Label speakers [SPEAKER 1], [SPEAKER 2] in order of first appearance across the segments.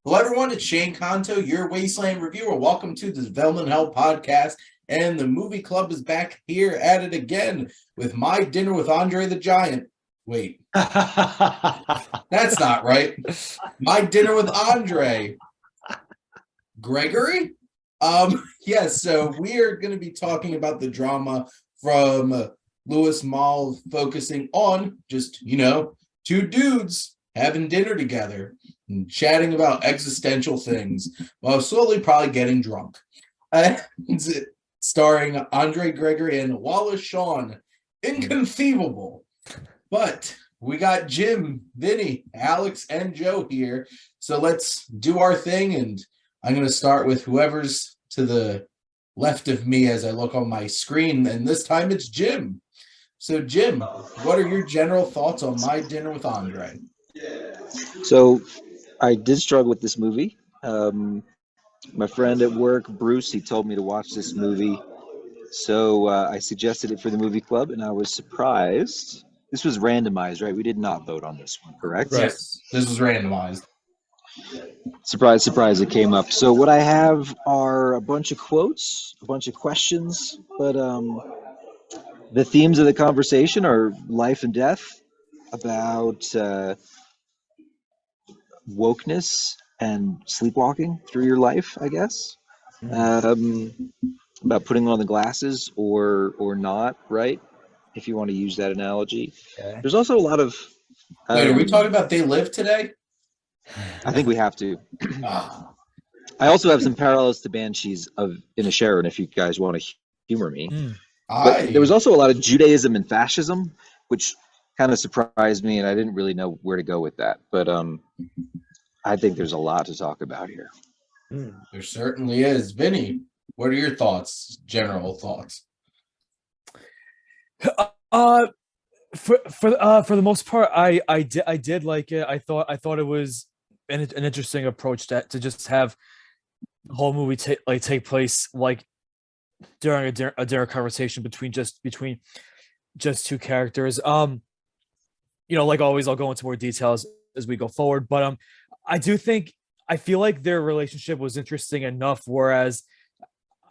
[SPEAKER 1] Hello, everyone. It's Shane Conto, your Wasteland reviewer. Welcome to the Development Hell podcast. And the movie club is back here at it again with My Dinner with Andre the Giant. Wait, that's not right. My Dinner with Andre Gregory? Yes, so we are going to be talking about the drama from Louis Malle, focusing on just, two dudes having dinner together and chatting about existential things while slowly probably getting drunk. Starring Andre Gregory and Wallace Shawn. Inconceivable. But we got Jim, Vinnie, Alex, and Joe here. So let's do our thing, and I'm going to start with whoever's to the left of me as I look on my screen, and this time it's Jim. So, Jim, what are your general thoughts on My Dinner with Andre?
[SPEAKER 2] So I did struggle with this movie. My friend at work, Bruce, he told me to watch this movie. So I suggested it for the movie club, and I was surprised. This was randomized, right? We did not vote on this one, correct?
[SPEAKER 1] Right. Yes, this was randomized.
[SPEAKER 2] Surprise, surprise, it came up. So what I have are a bunch of quotes, a bunch of questions, but the themes of the conversation are life and death, about wokeness and sleepwalking through your life, I guess. About putting on the glasses or not, right? If you want to use that analogy.
[SPEAKER 3] Okay.
[SPEAKER 2] There's also a lot of.
[SPEAKER 1] Wait, are we talking about They Live today?
[SPEAKER 2] I think we have to.
[SPEAKER 1] Ah.
[SPEAKER 2] I also have some parallels to Banshees of Inisherin, if you guys want to humor me. But there was also a lot of Judaism and fascism, which kind of surprised me, and I didn't really know where to go with that. But I think there's a lot to talk about here.
[SPEAKER 1] There certainly is. Vinny, what are your thoughts, general thoughts?
[SPEAKER 3] For the most part, I did like it. I thought it was an interesting approach to just have the whole movie take place like during a dinner conversation between just two characters. Like always, I'll go into more details as we go forward, but I feel like their relationship was interesting enough, whereas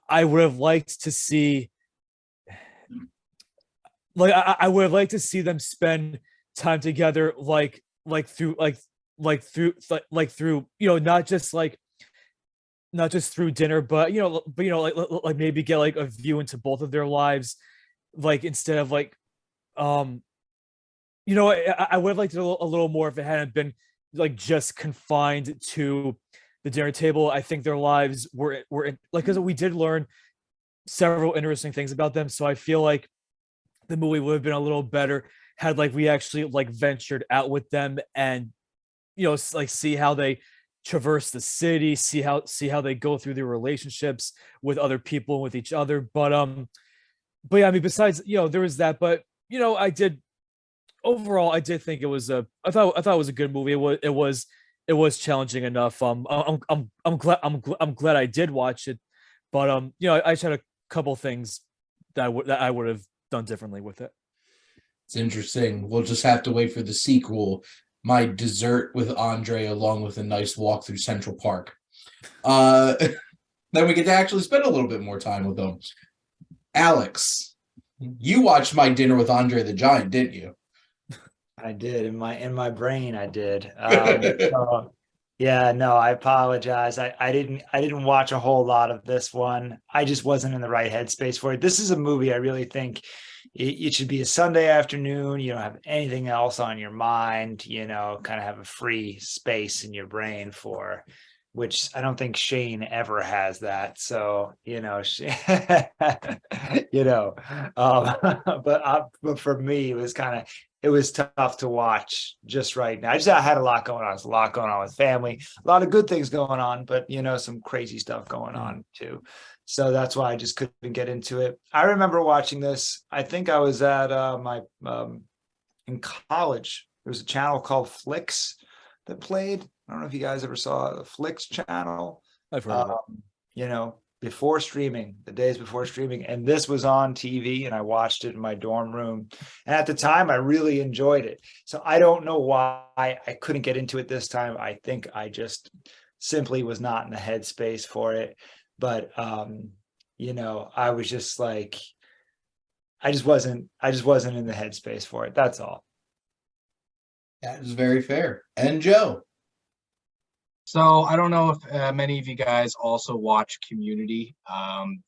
[SPEAKER 3] I would have liked to see, I would have liked to see them spend time together, through not just through dinner, but maybe get like a view into both of their lives, instead of I would have liked it a little more if it hadn't been just confined to the dinner table. I think their lives were because we did learn several interesting things about them. So I feel like the movie would have been a little better had we actually ventured out with them and see how they traverse the city, see how they go through their relationships with other people and with each other. But yeah, I mean, besides there was that, but I did think it was I thought it was a good movie. It was challenging enough. I'm glad I did watch it, but I just had a couple things that I would have done differently with it.
[SPEAKER 1] It's interesting. We'll just have to wait for the sequel, My Dessert with Andre, along with a nice walk through Central Park. Then we get to actually spend a little bit more time with them. Alex, you watched My Dinner with Andre the Giant, didn't you?
[SPEAKER 4] I did in my brain. I did. Yeah, no, I apologize. I didn't watch a whole lot of this one. I just wasn't in the right headspace for it. This is a movie I really think it should be a Sunday afternoon. You don't have anything else on your mind, kind of have a free space in your brain for, which I don't think Shane ever has that. So, but for me, it was tough to watch just right now. I had a lot going on. There's a lot going on with family, a lot of good things going on, but some crazy stuff going on too. So that's why I just couldn't get into it. I remember watching this. I think I was at in college. There was a channel called Flicks that played. I don't know if you guys ever saw the Flicks channel.
[SPEAKER 3] I've heard of it.
[SPEAKER 4] Before streaming, the days before streaming, and this was on TV, and I watched it in my dorm room. And at the time, I really enjoyed it. So I don't know why I couldn't get into it this time. I think I just simply was not in the headspace for it. But I was just like, I just wasn't in the headspace for it. That's all.
[SPEAKER 1] That is very fair. And Joe.
[SPEAKER 5] So I don't know if many of you guys also watch Community.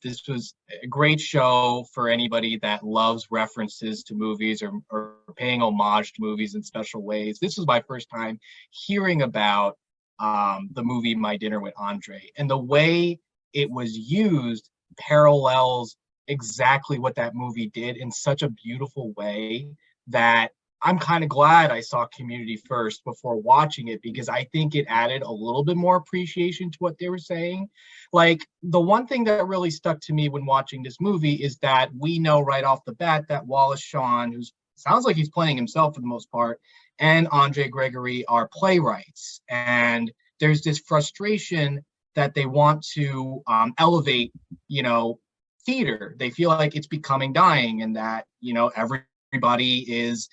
[SPEAKER 5] This was a great show for anybody that loves references to movies or paying homage to movies in special ways. This was my first time hearing about the movie My Dinner with Andre, and the way it was used parallels exactly what that movie did in such a beautiful way that I'm kind of glad I saw Community first before watching it, because I think it added a little bit more appreciation to what they were saying. Like, the one thing that really stuck to me when watching this movie is that we know right off the bat that Wallace Shawn, who sounds like he's playing himself for the most part, and Andre Gregory are playwrights. And there's this frustration that they want to elevate, theater. They feel like it's becoming dying, and that, everybody is,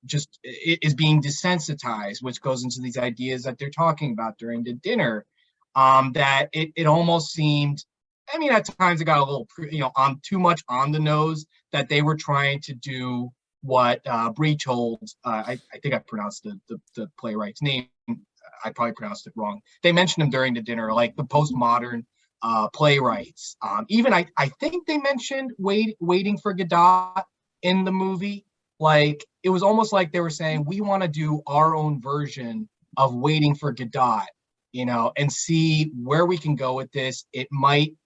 [SPEAKER 5] just is being desensitized, which goes into these ideas that they're talking about during the dinner. That it almost seemed, I mean, at times it got a little, on too much on the nose, that they were trying to do what Brie told, I think I pronounced the playwright's name. I probably pronounced it wrong. They mentioned him during the dinner, like the postmodern playwrights. Even I think they mentioned Waiting for Godot in the movie. Like, it was almost like they were saying, we want to do our own version of Waiting for Godot, and see where we can go with this. It might,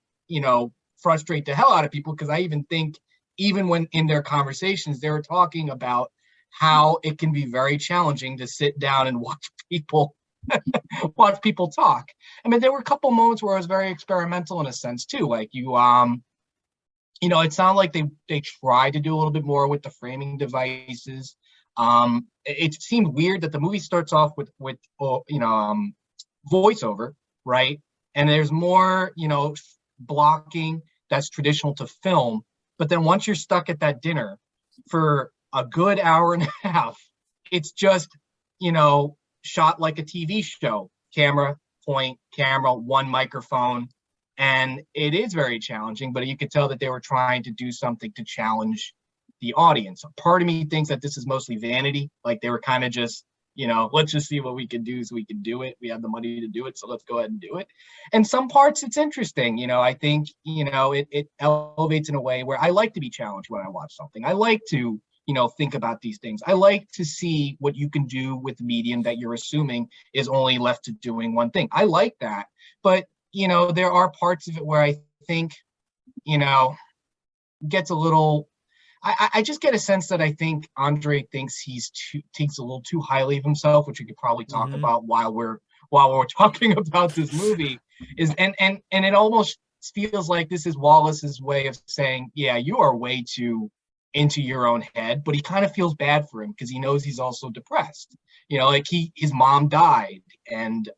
[SPEAKER 5] frustrate the hell out of people, because I even think, even when in their conversations, they were talking about how it can be very challenging to sit down and watch people talk. I mean, there were a couple moments where it was very experimental in a sense too. Like, it sounded like they tried to do a little bit more with the framing devices. It seemed weird that the movie starts off with voiceover, right? And there's more, blocking that's traditional to film. But then once you're stuck at that dinner for a good hour and a half, it's just, shot like a TV show. Camera, point, camera, one microphone. And it is very challenging, but you could tell that they were trying to do something to challenge the audience. Part of me thinks that this is mostly vanity. Like, they were kind of just, let's just see what we can do so we can do it. We have the money to do it, so let's go ahead and do it. And some parts, it's interesting. I think, it elevates in a way where I like to be challenged when I watch something. I like to, think about these things. I like to see what you can do with the medium that you're assuming is only left to doing one thing. I like that. But, there are parts of it where I think, gets a little, I just get a sense that I think Andre thinks thinks a little too highly of himself, which we could probably talk about while we're talking about this movie. And it almost feels like this is Wallace's way of saying, yeah, you are way too into your own head, but he kind of feels bad for him because he knows he's also depressed. Like his mom died, and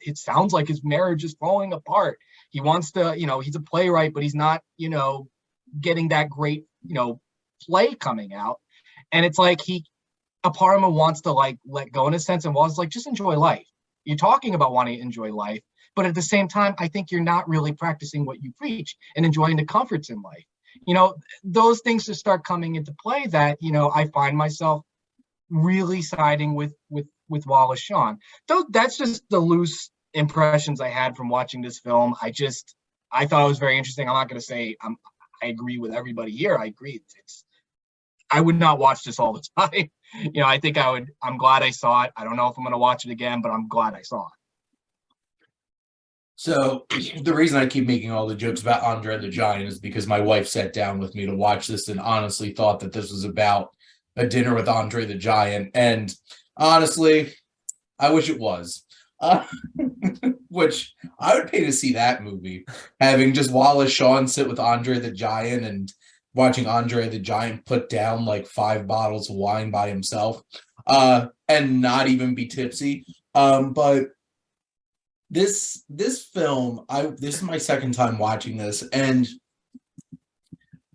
[SPEAKER 5] it sounds like his marriage is falling apart. He wants to, he's a playwright, but he's not, getting that great, play coming out. And it's like a part of him wants to like let go in a sense, and was like, just enjoy life. You're talking about wanting to enjoy life, but at the same time, I think you're not really practicing what you preach and enjoying the comforts in life. Those things just start coming into play that, I find myself really siding with Wallace Shawn. Though that's just the loose impressions I had from watching this film. I thought it was very interesting. I'm not going to say I agree with everybody here. I agree. I would not watch this all the time. I think I'm glad I saw it. I don't know if I'm going to watch it again, but I'm glad I saw it.
[SPEAKER 1] So the reason I keep making all the jokes about Andre the Giant is because my wife sat down with me to watch this and honestly thought that this was about a dinner with Andre the Giant. And honestly, I wish it was. Which I would pay to see that movie. Having just Wallace Shawn sit with Andre the Giant and watching Andre the Giant put down like 5 bottles of wine by himself and not even be tipsy. But this film, this is my second time watching this, and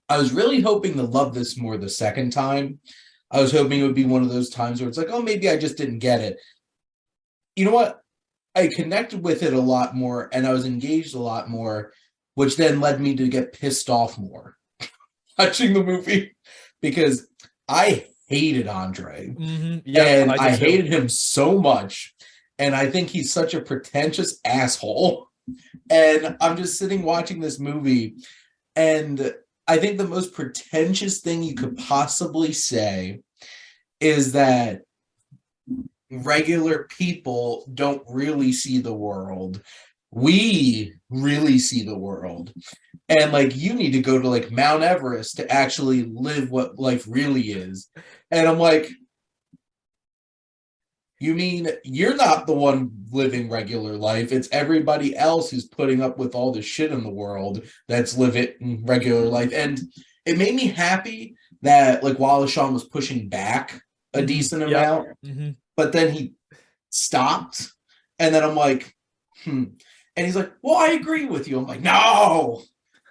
[SPEAKER 1] I was really hoping to love this more the second time. I was hoping it would be one of those times where it's like, oh, maybe I just didn't get it. You know what? I connected with it a lot more, and I was engaged a lot more, which then led me to get pissed off more watching the movie, because I hated Andre. And I hated him so much. And I think he's such a pretentious asshole. And I'm just sitting watching this movie, and I think the most pretentious thing you could possibly say is that regular people don't really see the world. We really see the world. And like, you need to go to like Mount Everest to actually live what life really is. And I'm like, you mean you're not the one living regular life? It's everybody else who's putting up with all the shit in the world that's living regular life. And it made me happy that like Wallace Shawn was pushing back a decent amount, but then he stopped. And then I'm like, And he's like, well, I agree with you. I'm like, no,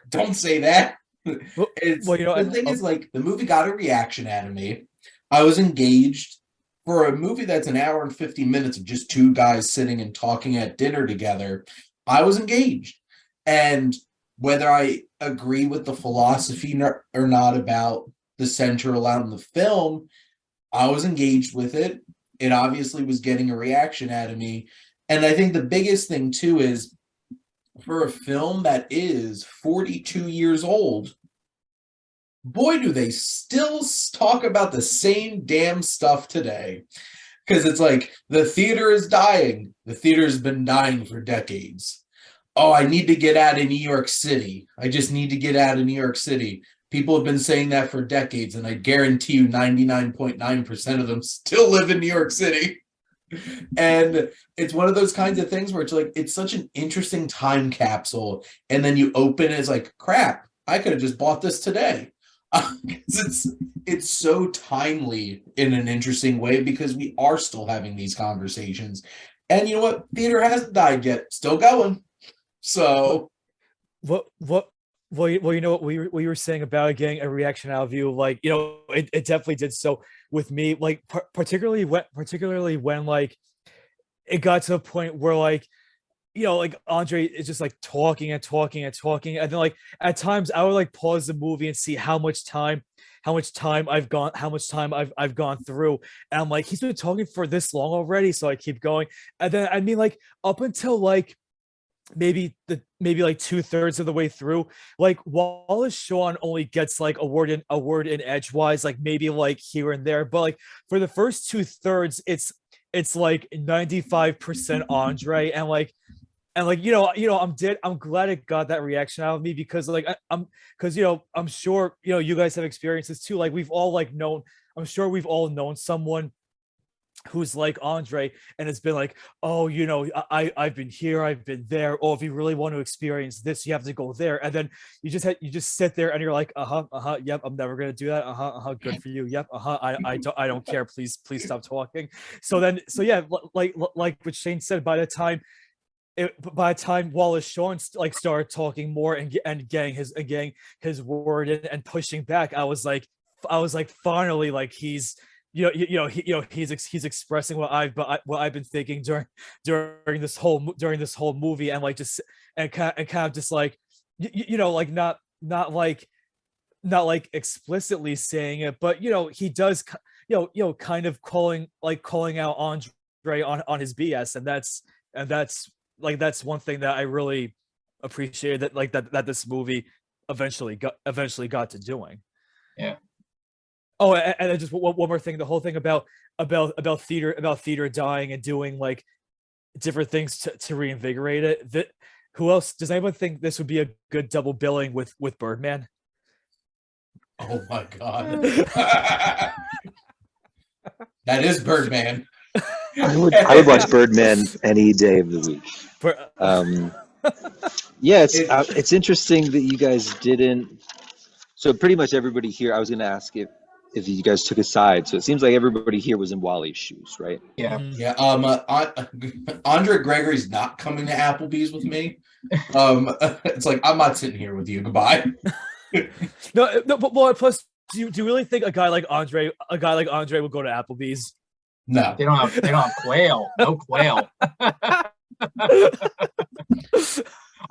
[SPEAKER 1] don't say that. The thing is, like, the movie got a reaction out of me. I was engaged. For a movie that's an hour and 50 minutes of just two guys sitting and talking at dinner together, I was engaged. And whether I agree with the philosophy or not about the central out in the film, I was engaged with it. It obviously was getting a reaction out of me. And I think the biggest thing, too, is for a film that is 42 years old, boy, do they still talk about the same damn stuff today. Because it's like, the theater is dying. The theater's been dying for decades. Oh, I need to get out of New York City. I just need to get out of New York City. People have been saying that for decades, and I guarantee you 99.9% of them still live in New York City. And it's one of those kinds of things where it's like, it's such an interesting time capsule. And then you open it, it's like, crap, I could have just bought this today. It's so timely in an interesting way, because we are still having these conversations. And you know what? Theater hasn't died yet. Still going. So
[SPEAKER 3] Well, you know what we were saying about getting a reaction out of you, like, you know, it definitely did so with me, like particularly when like it got to a point where, like, you know, like Andre is just like talking and talking and talking, and then like at times I would like pause the movie and see how much time I've gone through, and I'm like, he's been talking for this long already, so I keep going. And then I mean, like, up until like maybe like 2/3 of the way through, like Wallace Shawn only gets like a word in edgewise, like maybe like here and there, but like for the first 2/3 it's like 95% Andre. And like, you know, I'm glad it got that reaction out of me, because like because, you know, I'm sure, you know, you guys have experiences too. Like, I'm sure we've all known someone who's like Andre, and it's been like, oh, you know, I've been here, I've been there. Oh, if you really want to experience this, you have to go there. And then you just sit there and you're like, yep, I'm never gonna do that. Good for you. Yep, I don't care. Please stop talking. So yeah, like what Shane said, by the time Wallace Shawn like started talking more and getting his word in and pushing back, I was like finally, like, he's he's expressing what I've been thinking during this whole movie, and like just and kind of just like like not like explicitly saying it, but you know, he does kind of calling out Andre on his BS, and that's one thing that I really appreciated, that this movie eventually got to doing.
[SPEAKER 5] Yeah.
[SPEAKER 3] Oh, and then just one more thing, the whole thing about theater dying and doing like different things to reinvigorate it. Who else does anyone think this would be a good double billing with Birdman?
[SPEAKER 1] Oh my God. That is Birdman.
[SPEAKER 2] I would watch Birdman any day of the week. Yeah, it's interesting that you guys didn't. So pretty much everybody here, I was going to ask if you guys took a side. So it seems like everybody here was in Wally's shoes, right?
[SPEAKER 5] Yeah.
[SPEAKER 1] Yeah. Andre Gregory's not coming to Applebee's with me. It's like, I'm not sitting here with you. Goodbye.
[SPEAKER 3] No, but plus, do you really think a guy like Andre would go to Applebee's?
[SPEAKER 1] No.
[SPEAKER 5] They don't have quail. No quail.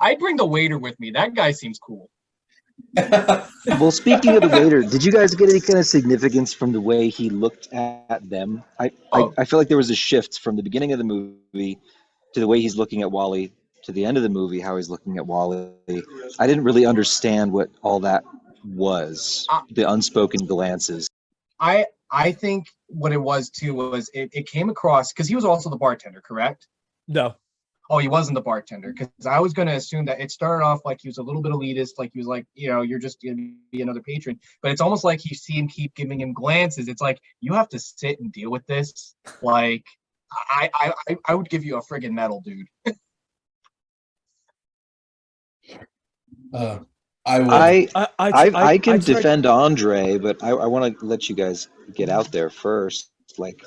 [SPEAKER 5] I'd bring the waiter with me. That guy seems cool.
[SPEAKER 2] Well, speaking of the waiter, did you guys get any kind of significance from the way he looked at them? I feel like there was a shift from the beginning of the movie to the way he's looking at Wally to the end of the movie, how he's looking at Wally. I didn't really understand what all that was, the unspoken glances.
[SPEAKER 5] I think what it was too was it came across because he was also the bartender, correct?
[SPEAKER 3] No.
[SPEAKER 5] Oh, he wasn't the bartender, because I was going to assume that it started off like he was a little bit elitist, like he was like, you're just going to be another patron. But it's almost like you see him keep giving him glances. It's like, you have to sit and deal with this. Like, I would give you a friggin' medal, dude.
[SPEAKER 2] I can defend Andre, but I want to let you guys get out there first. Like,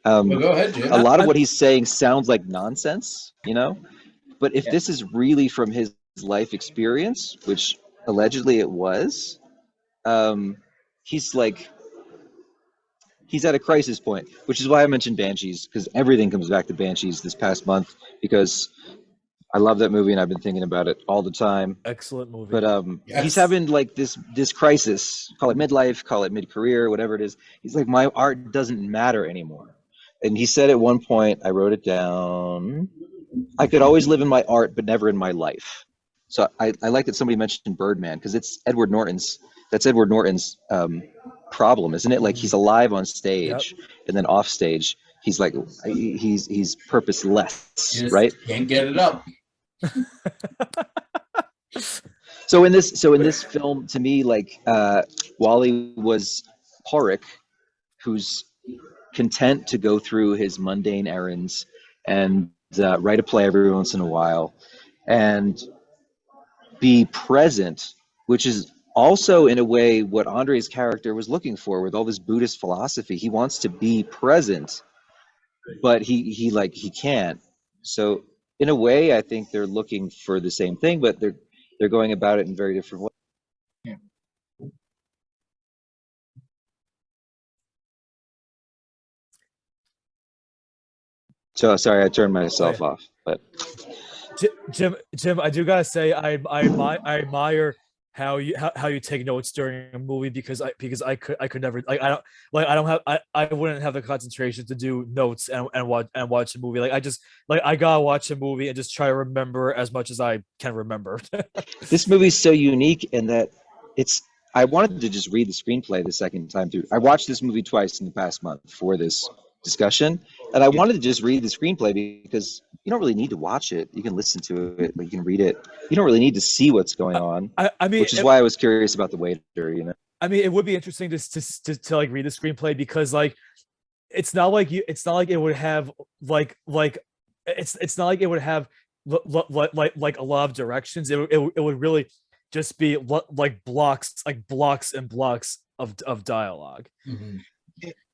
[SPEAKER 1] Well, go ahead, Jim.
[SPEAKER 2] a lot of what he's saying sounds like nonsense, But if this is really from his life experience, which allegedly it was, he's at a crisis point, which is why I mentioned Banshees, because everything comes back to Banshees this past month, because I love that movie and I've been thinking about it all the time.
[SPEAKER 3] Excellent movie.
[SPEAKER 2] But he's having like this crisis, call it midlife, call it mid-career, whatever it is. He's like, my art doesn't matter anymore. And he said at one point, I wrote it down, I could always live in my art, but never in my life. So I like that somebody mentioned Birdman, because that's Edward Norton's problem, isn't it? Like, he's alive on stage, and then off stage, he's like, he's purposeless, right?
[SPEAKER 1] Can't get it up.
[SPEAKER 2] So in this film, to me, like, Wally was Horik, who's content to go through his mundane errands and write a play every once in a while and be present, which is also in a way what Andre's character was looking for with all this Buddhist philosophy. He wants to be present, but he can't. So in a way, I think they're looking for the same thing, but they're going about it in very different ways.
[SPEAKER 5] Yeah.
[SPEAKER 2] So sorry, I turned myself off. But
[SPEAKER 3] Jim, I do gotta say, I admire how you take notes during a movie, because I could never, like, I wouldn't have the concentration to do notes and watch a movie. Like, I gotta watch a movie and just try to remember as much as I can remember.
[SPEAKER 2] This movie's so unique in that I wanted to just read the screenplay the second time through. I watched this movie twice in the past month for this discussion, and I wanted to just read the screenplay because you don't really need to watch it. You can listen to it, but you can read it. You don't really need to see what's going on.
[SPEAKER 3] I mean,
[SPEAKER 2] which is why I was curious about the waiter.
[SPEAKER 3] I mean, it would be interesting to like read the screenplay, because like it's not like it would have like it's not like it would have like a lot of directions. It would really just be like blocks and blocks of dialogue.
[SPEAKER 1] Mm-hmm.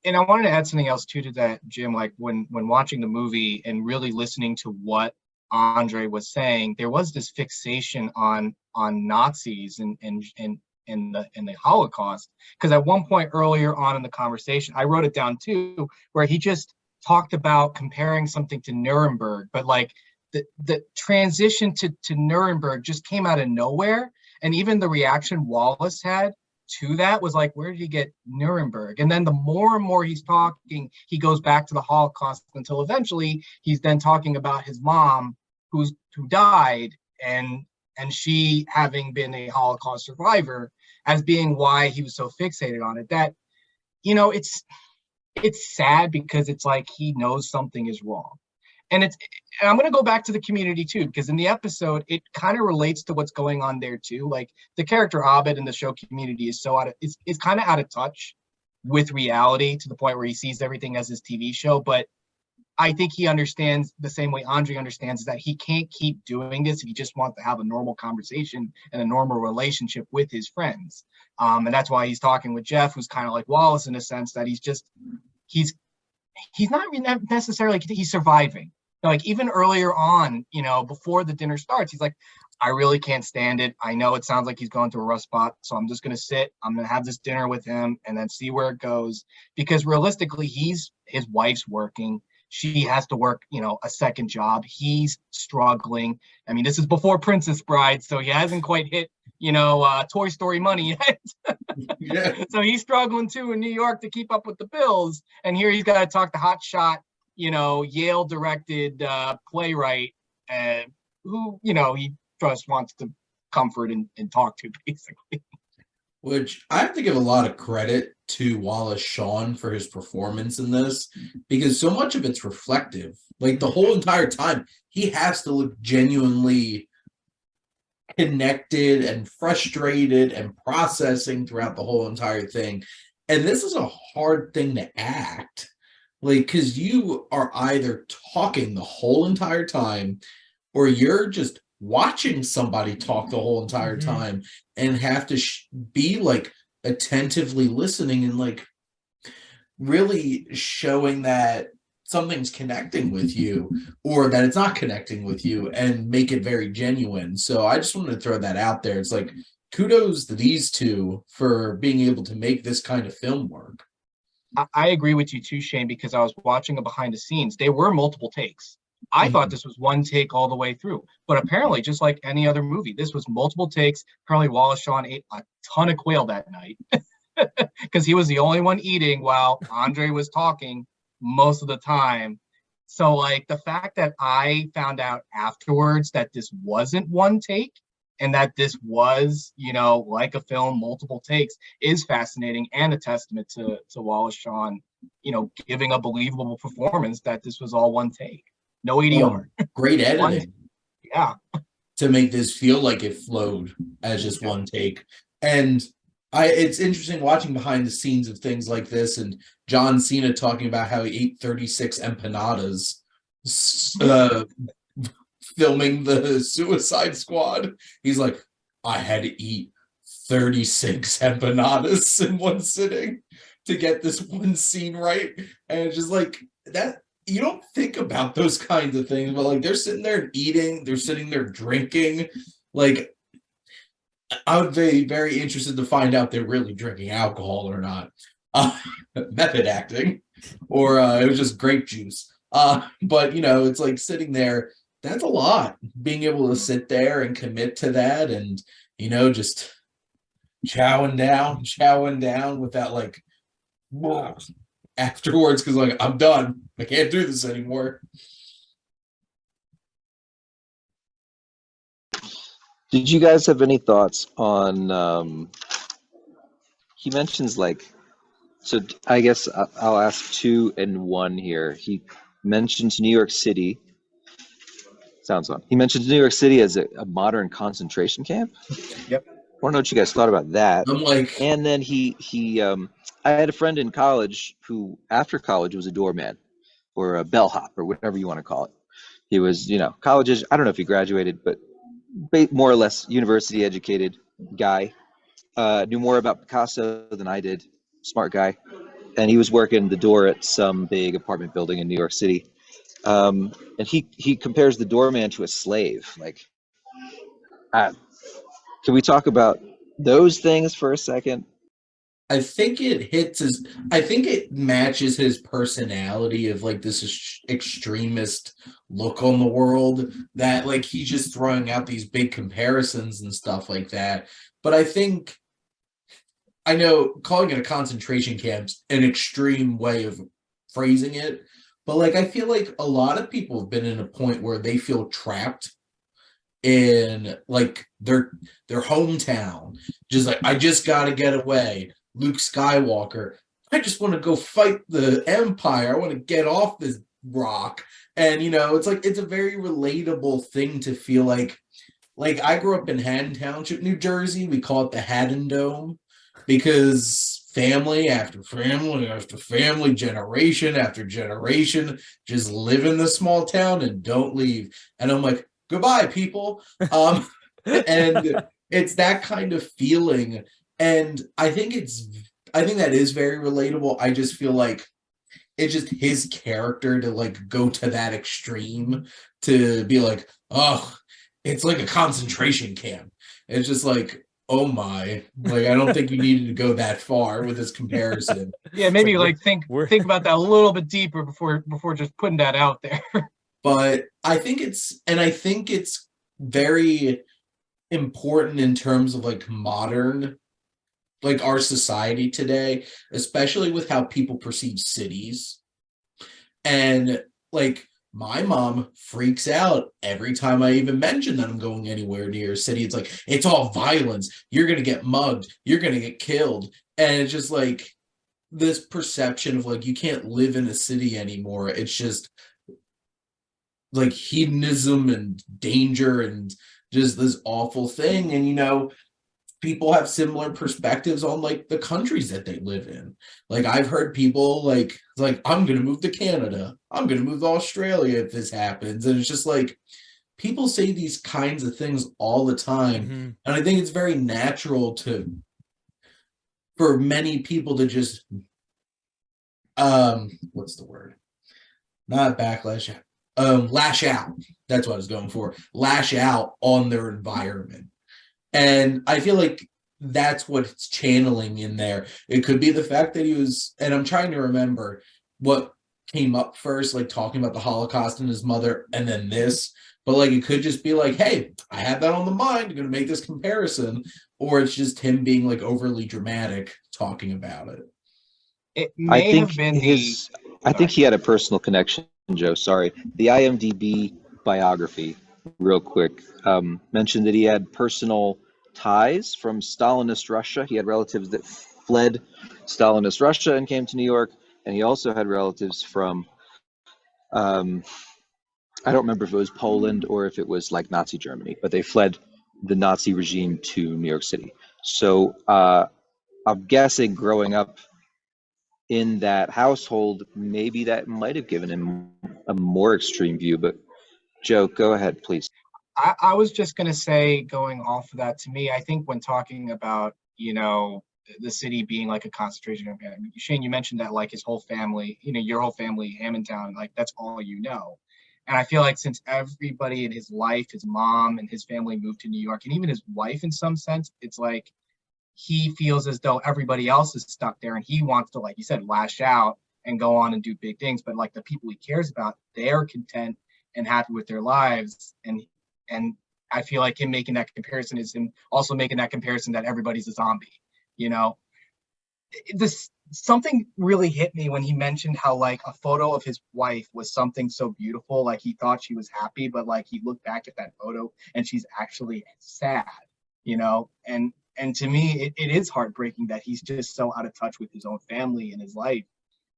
[SPEAKER 5] And I wanted to add something else too to that, Jim. Like, when watching the movie and really listening to what Andre was saying, there was this fixation on Nazis and the Holocaust. Because at one point earlier on in the conversation, I wrote it down too, where he just talked about comparing something to Nuremberg, but like the transition to Nuremberg just came out of nowhere, and even the reaction Wallace had to that was like, where did he get Nuremberg? And then the more and more he's talking, he goes back to the Holocaust, until eventually he's then talking about his mom who died, and she having been a Holocaust survivor, as being why he was so fixated on it. That, it's sad, because it's like he knows something is wrong. And I'm going to go back to the Community too, because in the episode, it kind of relates to what's going on there too. Like, the character Abed in the show Community is is kind of out of touch with reality, to the point where he sees everything as his TV show. But I think he understands the same way Andre understands, that he can't keep doing this if he just wants to have a normal conversation and a normal relationship with his friends. And that's why he's talking with Jeff, who's kind of like Wallace in a sense, that he's not necessarily, he's surviving. Like, even earlier on, before the dinner starts, he's like, I really can't stand it. I know it sounds like he's going through a rough spot, so I'm just going to sit. I'm going to have this dinner with him and then see where it goes. Because realistically, his wife's working. She has to work, a second job. He's struggling. I mean, this is before Princess Bride, so he hasn't quite hit, Toy Story money yet.
[SPEAKER 1] Yeah.
[SPEAKER 5] So he's struggling too in New York to keep up with the bills. And here he's got to talk to hotshot, Yale directed playwright who, he just wants to comfort and talk to, basically.
[SPEAKER 1] Which I have to give a lot of credit to Wallace Shawn for his performance in this, because so much of it's reflective. Like the whole entire time, he has to look genuinely connected and frustrated and processing throughout the whole entire thing. And this is a hard thing to act, like, because you are either talking the whole entire time or you're just watching somebody talk the whole entire time and have to be like attentively listening and like really showing that something's connecting with you or that it's not connecting with you, and make it very genuine. So I just wanted to throw that out there. It's like kudos to these two for being able to make this kind of film work.
[SPEAKER 5] I agree with you too, Shane, because I was watching a behind the scenes. They were multiple takes. I thought this was one take all the way through, but apparently, just like any other movie, this was multiple takes. Apparently, Wallace Shawn ate a ton of quail that night because he was the only one eating while Andre was talking most of the time. So, like, the fact that I found out afterwards that this wasn't one take and that this was, like a film, multiple takes, is fascinating and a testament to Wallace Shawn, giving a believable performance that this was all one take. No ADR.
[SPEAKER 1] Great editing.
[SPEAKER 5] Yeah.
[SPEAKER 1] To make this feel like it flowed as just one take. And it's interesting watching behind the scenes of things like this, and John Cena talking about how he ate 36 empanadas filming the Suicide Squad. He's like, I had to eat 36 empanadas in one sitting to get this one scene right. And it's just like that. You don't think about those kinds of things, but like they're sitting there eating, they're sitting there drinking. Like, I would be very interested to find out they're really drinking alcohol or not. Method acting, or it was just grape juice. But it's like sitting there, that's a lot. Being able to sit there and commit to that, and just chowing down without like afterwards, because like I'm done. I can't do this anymore.
[SPEAKER 2] Did you guys have any thoughts on he mentions like, so I guess I'll ask two and one here. He mentions New York City. Sounds fun. He mentions New York City as a modern concentration camp.
[SPEAKER 5] Yep.
[SPEAKER 2] I want to know what you guys thought about that.
[SPEAKER 1] I'm like,
[SPEAKER 2] and then I had a friend in college who, after college, was a doorman or a bellhop or whatever you want to call it. He was, college. I don't know if he graduated, but more or less university educated guy. Knew more about Picasso than I did. Smart guy. And he was working the door at some big apartment building in New York City. And he compares the doorman to a slave. Like, can we talk about those things for a second?
[SPEAKER 1] I think it matches his personality of like this extremist look on the world, that like he's just throwing out these big comparisons and stuff like that. But I know calling it a concentration camp's an extreme way of phrasing it, but like I feel like a lot of people have been in a point where they feel trapped in like their hometown. Just like, I just gotta get away. Luke Skywalker, I just want to go fight the Empire. I want to get off this rock. And, it's like, it's a very relatable thing to feel like I grew up in Haddon Township, New Jersey. We call it the Haddon Dome because family after family after family, generation after generation, just live in the small town and don't leave. And I'm like, goodbye, people. And it's that kind of feeling. And I think that is very relatable. I just feel like it's just his character to like go to that extreme, to be like, oh, it's like a concentration camp. It's just like, oh my, like I don't think you needed to go that far with this comparison.
[SPEAKER 5] Yeah,
[SPEAKER 3] It's
[SPEAKER 5] maybe
[SPEAKER 3] like,
[SPEAKER 5] like think
[SPEAKER 3] we're
[SPEAKER 5] about that a little bit deeper before just putting that out there.
[SPEAKER 1] But I think it's very important in terms of like modern, like our society today, especially with how people perceive cities. And like my mom freaks out every time I even mention that I'm going anywhere near a city. It's like, it's all violence. You're going to get mugged. You're going to get killed. And it's just like this perception of like, you can't live in a city anymore. It's just like hedonism and danger and just this awful thing. And, you know, people have similar perspectives on like the countries that they live in. Like I've heard people like I'm gonna move to Canada, I'm gonna move to Australia if this happens. And it's just like people say these kinds of things all the time.
[SPEAKER 3] Mhm.
[SPEAKER 1] And I think it's very natural for many people to just what's the word? Not backlash, lash out. That's what I was going for. Lash out on their environment. And I feel like that's what it's channeling in there. It could be the fact that he was, and I'm trying to remember what came up first, like talking about the Holocaust and his mother, and then this. But like, it could just be like, hey, I had that on the mind. I'm going to make this comparison. Or it's just him being like overly dramatic talking about it.
[SPEAKER 5] It
[SPEAKER 2] I
[SPEAKER 5] may
[SPEAKER 2] think
[SPEAKER 5] have been
[SPEAKER 2] I think he had a personal connection, Joe. Sorry. The IMDb biography, real quick, mentioned that he had personal ties from Stalinist Russia. He had relatives that fled Stalinist Russia and came to New York, and he also had relatives from I don't remember if it was Poland or if it was like Nazi Germany, but they fled the Nazi regime to New York City. So I'm guessing growing up in that household, maybe that might have given him a more extreme view. But Joe, go ahead, please.
[SPEAKER 5] I was just going to say, going off of that, to me, I think when talking about, you know, the city being like a concentration camp, I mean, Shane, you mentioned that like his whole family, you know, your whole family, Hammondtown, like that's all you know. And I feel like since everybody in his life, his mom and his family moved to New York, and even his wife in some sense, it's like he feels as though everybody else is stuck there and he wants to, like you said, lash out and go on and do big things. But like the people he cares about, they're content and happy with their lives. And I feel like him making that comparison is him also making that comparison that everybody's a zombie. You know, this something really hit me when he mentioned how like a photo of his wife was something so beautiful, like he thought she was happy, but like he looked back at that photo and she's actually sad, you know. And to me it is heartbreaking that he's just so out of touch with his own family and his life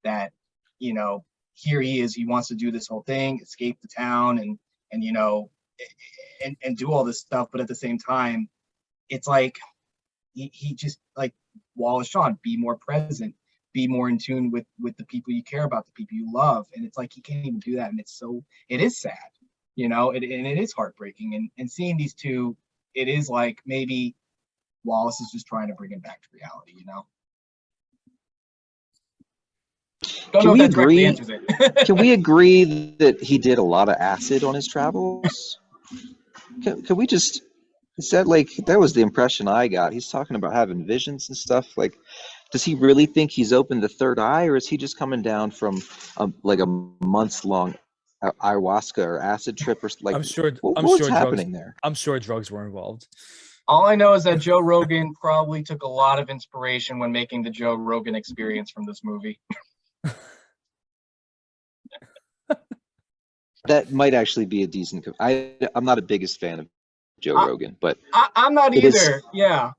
[SPEAKER 5] that, you know, here he is, he wants to do this whole thing, escape the town and you know, and do all this stuff, but at the same time it's like he just like Wallace Shawn, be more present, be more in tune with the people you care about, the people you love. And it's like he can't even do that. And it is sad, you know, and it is heartbreaking. And seeing these two, it is like maybe Wallace is just trying to bring him back to reality, you know. Don't know if that directly answers it.
[SPEAKER 2] Can we agree that he did a lot of acid on his travels? Can we just, is that like, that was the impression I got. He's talking about having visions and stuff. Like, does he really think he's opened the third eye, or is he just coming down from like a months long ayahuasca or acid trip, or like, what's happening there?
[SPEAKER 3] I'm sure drugs were involved.
[SPEAKER 5] All I know is that Joe Rogan probably took a lot of inspiration when making the Joe Rogan Experience from this movie.
[SPEAKER 2] That might actually be a decent. I'm not a biggest fan of Joe Rogan, but
[SPEAKER 5] I'm not either. Yeah.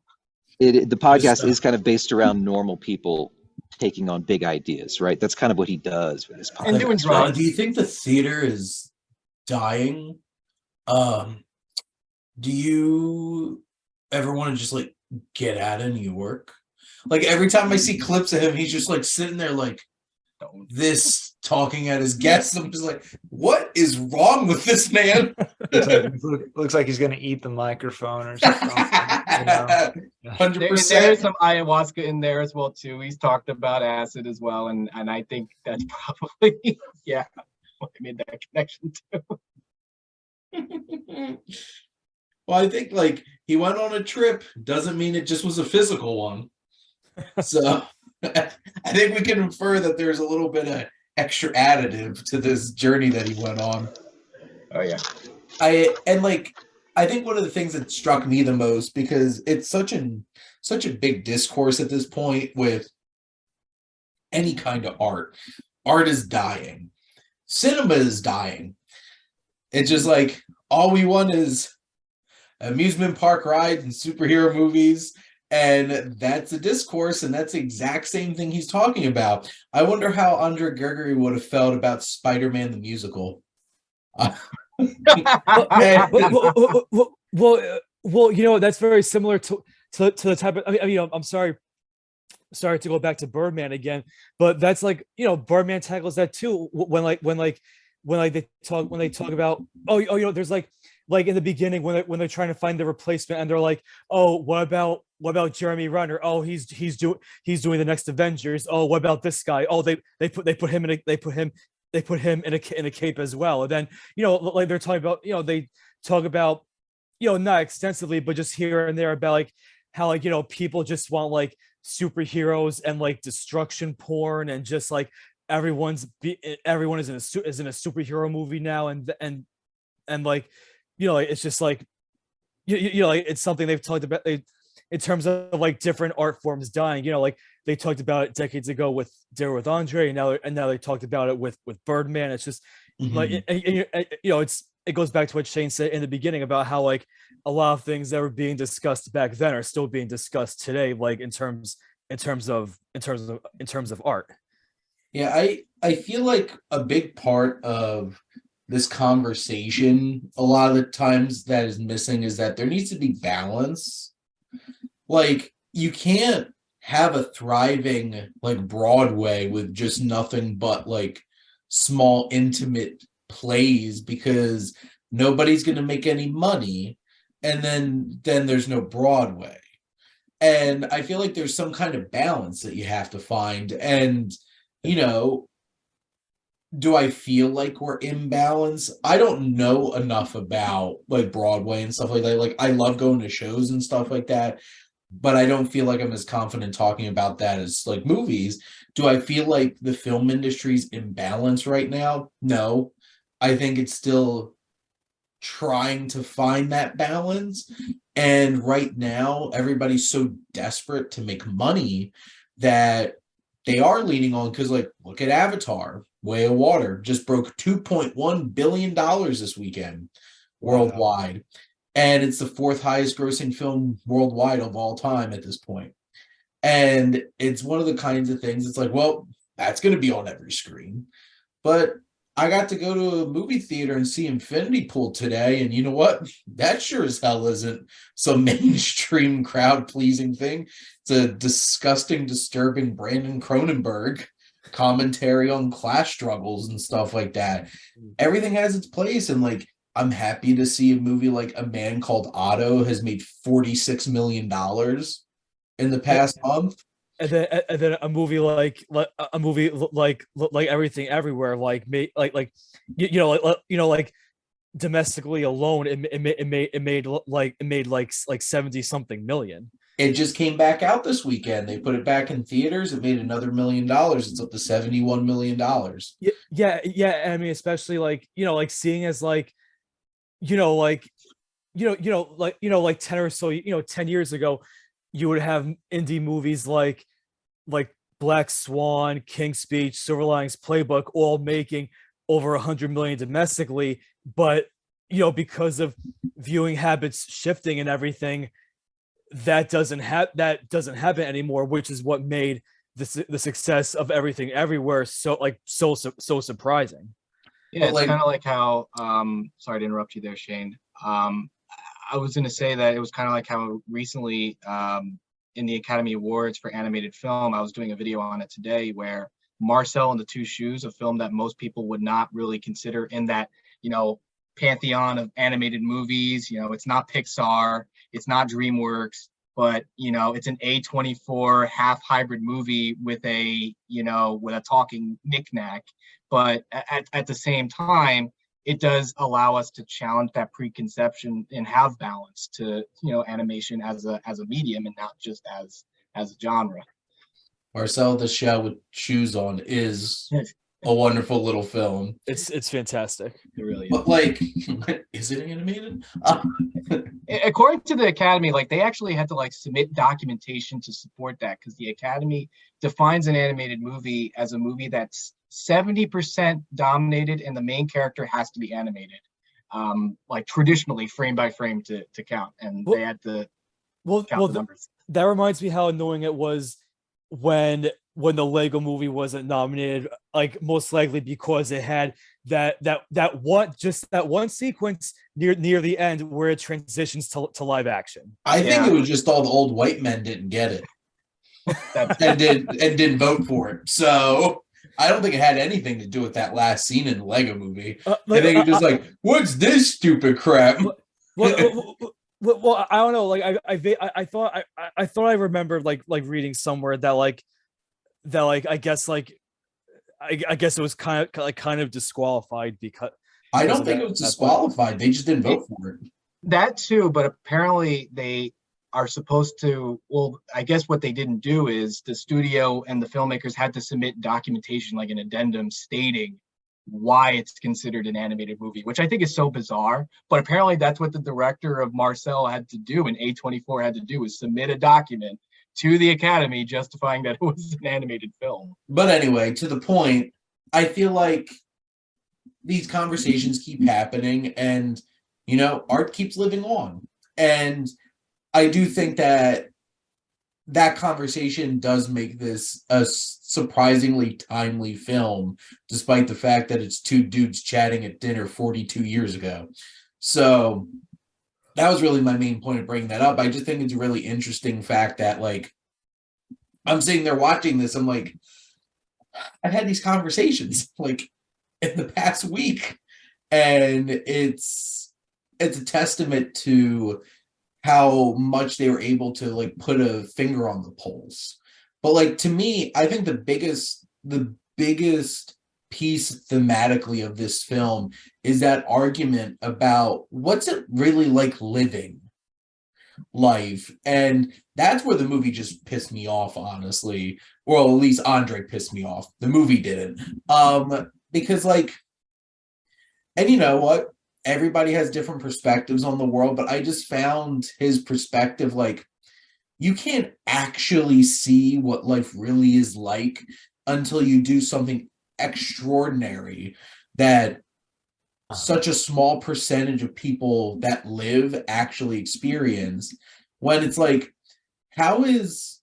[SPEAKER 2] The podcast is kind of based around normal people taking on big ideas, right? That's kind of what he does with his podcast.
[SPEAKER 5] And doing drugs.
[SPEAKER 1] Do you think the theater is dying? Do you ever want to just like get out of New York? Like every time I see clips of him, he's just like sitting there like this, talking at his guests. I'm just like, what is wrong with this man?
[SPEAKER 4] Looks like he's gonna eat the microphone or something.
[SPEAKER 1] 100%.
[SPEAKER 5] There's some ayahuasca in there as well too. He's talked about acid as well, and I think that's probably what I made that connection to.
[SPEAKER 1] Well, I think like he went on a trip doesn't mean it just was a physical one. So I think we can infer that there's a little bit of extra additive to this journey that he went on.
[SPEAKER 5] Oh yeah.
[SPEAKER 1] I think one of the things that struck me the most, because it's such a big discourse at this point with any kind of art. Art is dying. Cinema is dying. It's just like all we want is amusement park rides and superhero movies, and that's a discourse, and that's the exact same thing he's talking about. I wonder how Andre Gregory would have felt about Spider-Man the musical.
[SPEAKER 3] Well, you know, that's very similar to the type of. I mean, I'm sorry to go back to Birdman again, but that's like, you know, Birdman tackles that too. When they talk about, you know, there's like in the beginning when they're trying to find the replacement, and they're like, oh, what about Jeremy Renner? Oh, he's doing the next Avengers. Oh, what about this guy? Oh, they put him in a cape as well. And then, you know, like they're talking about, you know, they talk about, you know, not extensively, but just here and there about like how, like, you know, people just want like superheroes and like destruction porn, and just like everyone is in a superhero movie now, and like, you know, it's just like you know, like, it's something they've talked about in terms of like different art forms dying. You know, like they talked about it decades ago with Andre, and now they talked about it with Birdman. It's just like, you know, it goes back to what Shane said in the beginning about how like a lot of things that were being discussed back then are still being discussed today, like in terms of art.
[SPEAKER 1] Yeah, I feel like a big part of this conversation a lot of the times that is missing is that there needs to be balance. Like, you can't have a thriving like Broadway with just nothing but like small intimate plays, because nobody's going to make any money, and then there's no Broadway. And I feel like there's some kind of balance that you have to find. And, you know, do I feel like we're in balance? I don't know enough about like Broadway and stuff like that. Like, I love going to shows and stuff like that, but I don't feel like I'm as confident talking about that as like movies. Do I feel like the film industry's in balance right now? No. I think it's still trying to find that balance. And right now, everybody's so desperate to make money that they are leaning on, because like, look at Avatar, Way of Water, just broke $2.1 billion this weekend worldwide. Wow. And it's the fourth highest grossing film worldwide of all time at this point. And it's one of the kinds of things, it's like, well, that's going to be on every screen. But I got to go to a movie theater and see Infinity Pool today, and you know what? That sure as hell isn't some mainstream crowd-pleasing thing. It's a disgusting, disturbing Brandon Cronenberg commentary on class struggles and stuff like that. Everything has its place, and like, I'm happy to see a movie like A Man Called Otto has made $46 million in the past month.
[SPEAKER 3] And then a movie like Everything Everywhere, like like domestically alone, it made like 70 something million.
[SPEAKER 1] It just came back out this weekend. They put it back in theaters. It made another $1 million. It's up to $71 million.
[SPEAKER 3] Yeah. I mean, especially like, you know, like seeing as like, you know, like 10 or so, 10 years ago, you would have indie movies like Black Swan, King's Speech, Silver Linings Playbook, all making over 100 million domestically. But, you know, because of viewing habits shifting and everything, that doesn't happen anymore, which is what made the success of Everything Everywhere so surprising.
[SPEAKER 5] Yeah, it's kind of like how sorry to interrupt you there, Shane. I was going to say that it was kind of like how recently in the Academy Awards for animated film, I was doing a video on it today, where Marcel and the Two Shoes, a film that most people would not really consider in that, you know, pantheon of animated movies. You know, it's not Pixar, it's not DreamWorks, but, you know, it's an A24 half hybrid movie with a, you know, with a talking knickknack. But at the same time, it does allow us to challenge that preconception and have balance to, animation as a medium and not just as a genre.
[SPEAKER 1] Marcel the Shell with Shoes On is a wonderful little film.
[SPEAKER 3] It's fantastic.
[SPEAKER 5] It really is.
[SPEAKER 1] But like, is it animated?
[SPEAKER 5] According to the Academy, like they actually had to like submit documentation to support that, because the Academy defines an animated movie as a movie that's 70% dominated and the main character has to be animated, like traditionally frame by frame to count, and they had to count the numbers.
[SPEAKER 3] That reminds me how annoying it was when the Lego movie wasn't nominated, like most likely because it had that one sequence near the end where it transitions to live action.
[SPEAKER 1] I think it was just all the old white men didn't get it and didn't vote for it. So I don't think it had anything to do with that last scene in the Lego movie. I think it's just like, what's this stupid crap?
[SPEAKER 3] Well, I don't know. Like I thought I remembered like reading somewhere that I guess it was kind of disqualified because
[SPEAKER 1] I don't think it was disqualified. They just didn't vote for it.
[SPEAKER 5] That too, but apparently they are supposed to. Well, I guess what they didn't do is the studio and the filmmakers had to submit documentation, like an addendum stating why it's considered an animated movie, which I think is so bizarre. But apparently that's what the director of Marcel had to do and A24 had to do, is submit a document to the Academy justifying that it was an animated film.
[SPEAKER 1] But anyway, to the point, I feel like these conversations keep happening and, art keeps living on. And I do think that conversation does make this a surprisingly timely film, despite the fact that it's two dudes chatting at dinner 42 years ago. So that was really my main point of bringing that up. I just think it's a really interesting fact that, like, I'm sitting there watching this, I'm like, I've had these conversations like in the past week, and it's a testament to how much they were able to like put a finger on the pulse. But like, to me, I think the biggest piece thematically of this film is that argument about what's it really like living life. And that's where the movie just pissed me off, honestly. Well, at least Andre pissed me off. The movie didn't. Because like, and you know what? Everybody has different perspectives on the world, but I just found his perspective like, you can't actually see what life really is like until you do something extraordinary that such a small percentage of people that live actually experience. When it's like, how is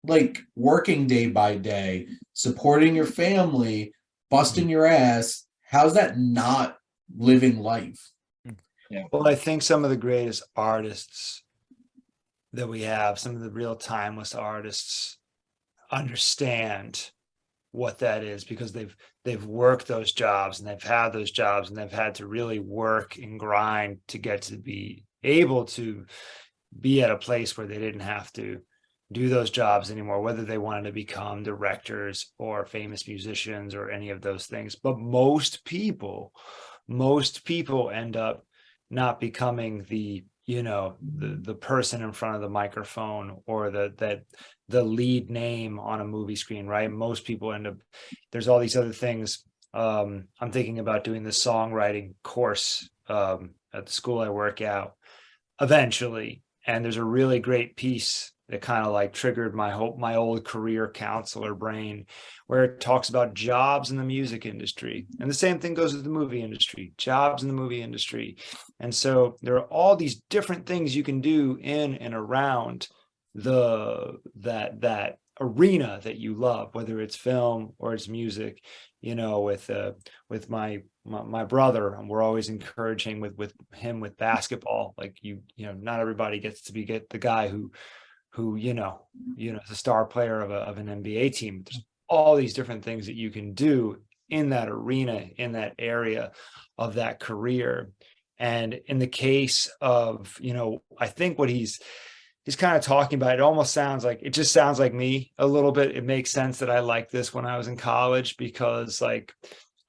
[SPEAKER 1] like working day by day, supporting your family, busting your ass, how's that not living life?
[SPEAKER 4] Yeah. Well, I think some of the greatest artists that we have, some of the real timeless artists, understand what that is, because they've worked those jobs and they've had those jobs and they've had to really work and grind to get to be able to be at a place where they didn't have to do those jobs anymore, whether they wanted to become directors or famous musicians or any of those things. But most people end up not becoming the person in front of the microphone or the lead name on a movie screen, right? Most people end up, there's all these other things. I'm thinking about doing the songwriting course at the school I work out eventually. And there's a really great piece that kind of like triggered my old career counselor brain, where it talks about jobs in the music industry. And the same thing goes with the movie industry, jobs in the movie industry. And so there are all these different things you can do in and around that arena that you love, whether it's film or it's music. With my brother, and we're always encouraging with him with basketball. Like not everybody gets to get the guy who is a star player of an NBA team. There's all these different things that you can do in that arena, in that area of that career. And in the case of, I think what he's kind of talking about, it just sounds like me a little bit. It makes sense that I liked this when I was in college, because like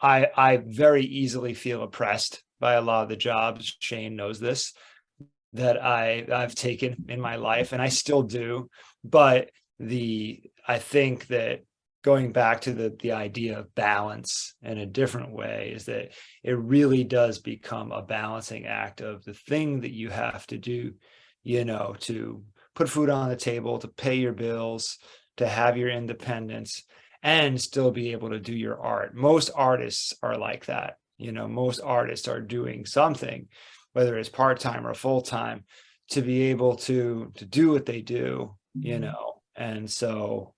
[SPEAKER 4] I very easily feel oppressed by a lot of the jobs. Shane knows this, that I've taken in my life, and I still do. But I think that going back to the idea of balance in a different way is that it really does become a balancing act of the thing that you have to do, to put food on the table, to pay your bills, to have your independence, and still be able to do your art. Most artists are like that. Most artists are doing something, whether it's part-time or full-time, to be able to do what they do, and so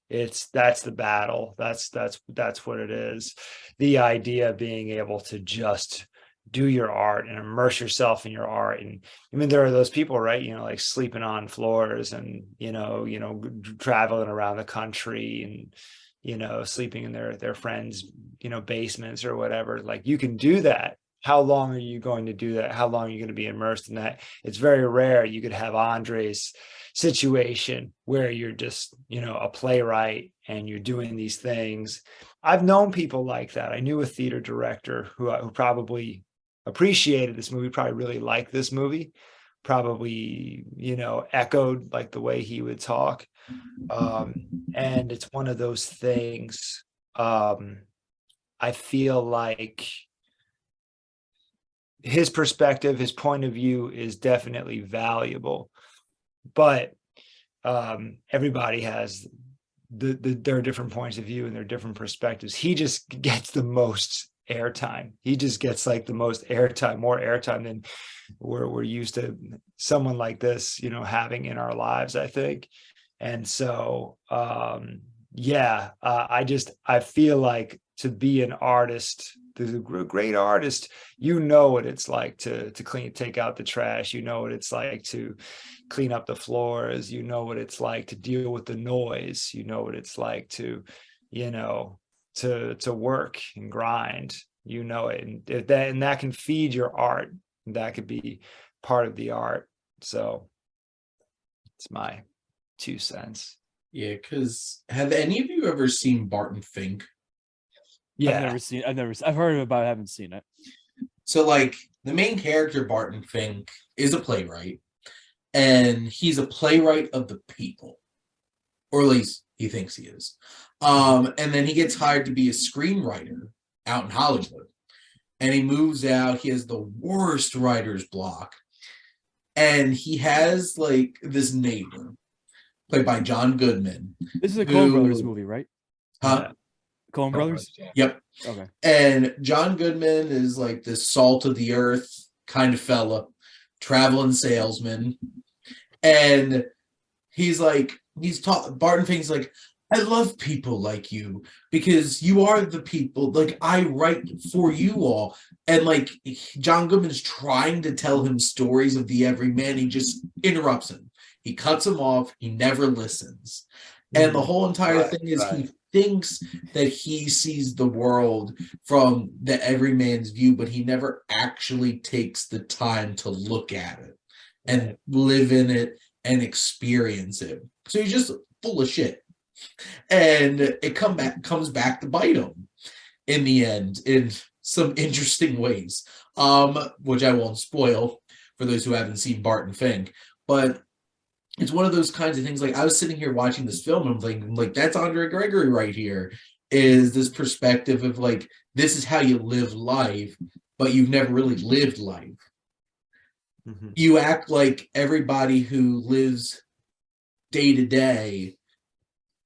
[SPEAKER 4] that's the battle. That's what it is. The idea of being able to just do your art and immerse yourself in your art. And I mean, there are those people, right, like sleeping on floors and traveling around the country and sleeping in their friends basements or whatever. Like, you can do that. How long are you going to do that? How long are you going to be immersed in that? It's very rare. You could have Andre's situation where you're just, a playwright and you're doing these things. I've known people like that. I knew a theater director who probably appreciated this movie, probably really liked this movie, probably, echoed like the way he would talk. And it's one of those things. I feel like his perspective, his point of view is definitely valuable, but everybody has their different points of view and their different perspectives. He just gets the most airtime. He just gets like the most airtime, more airtime than we're used to someone like this, having in our lives, I think. And so, I feel like to be an artist, the great artist, what it's like to take out the trash, what it's like to clean up the floors, what it's like to deal with the noise, what it's like to work and grind, it, and that can feed your art. That could be part of the art. So it's my 2 cents.
[SPEAKER 1] Yeah, because have any of you ever seen Barton Fink?
[SPEAKER 4] Yeah,
[SPEAKER 3] I've heard about it, I haven't seen it.
[SPEAKER 1] So, like, the main character, Barton Fink, is a playwright, and he's a playwright of the people, or at least he thinks he is. And then he gets hired to be a screenwriter out in Hollywood, and he moves out. He has the worst writer's block, and he has like this neighbor played by John Goodman.
[SPEAKER 3] This is a Coen Brothers movie, right?
[SPEAKER 1] Huh?
[SPEAKER 4] Yeah.
[SPEAKER 3] Coen Brothers?
[SPEAKER 1] Yep.
[SPEAKER 3] Okay.
[SPEAKER 1] And John Goodman is like this salt of the earth kind of fella, traveling salesman. And Barton Fink's like, I love people like you because you are the people. Like, I write for you all. And like, John Goodman's trying to tell him stories of the everyman. He just interrupts him. He cuts him off. He never listens. And the whole entire thing is he thinks that he sees the world from the everyman's view, but he never actually takes the time to look at it and live in it and experience it. So he's just full of shit. And it comes back to bite him in the end in some interesting ways, which I won't spoil for those who haven't seen Barton Fink. But it's one of those kinds of things. Like, I was sitting here watching this film and I'm thinking, like, that's Andre Gregory right here, is this perspective of like, this is how you live life, but you've never really lived life. Mm-hmm. You act like everybody who lives day to day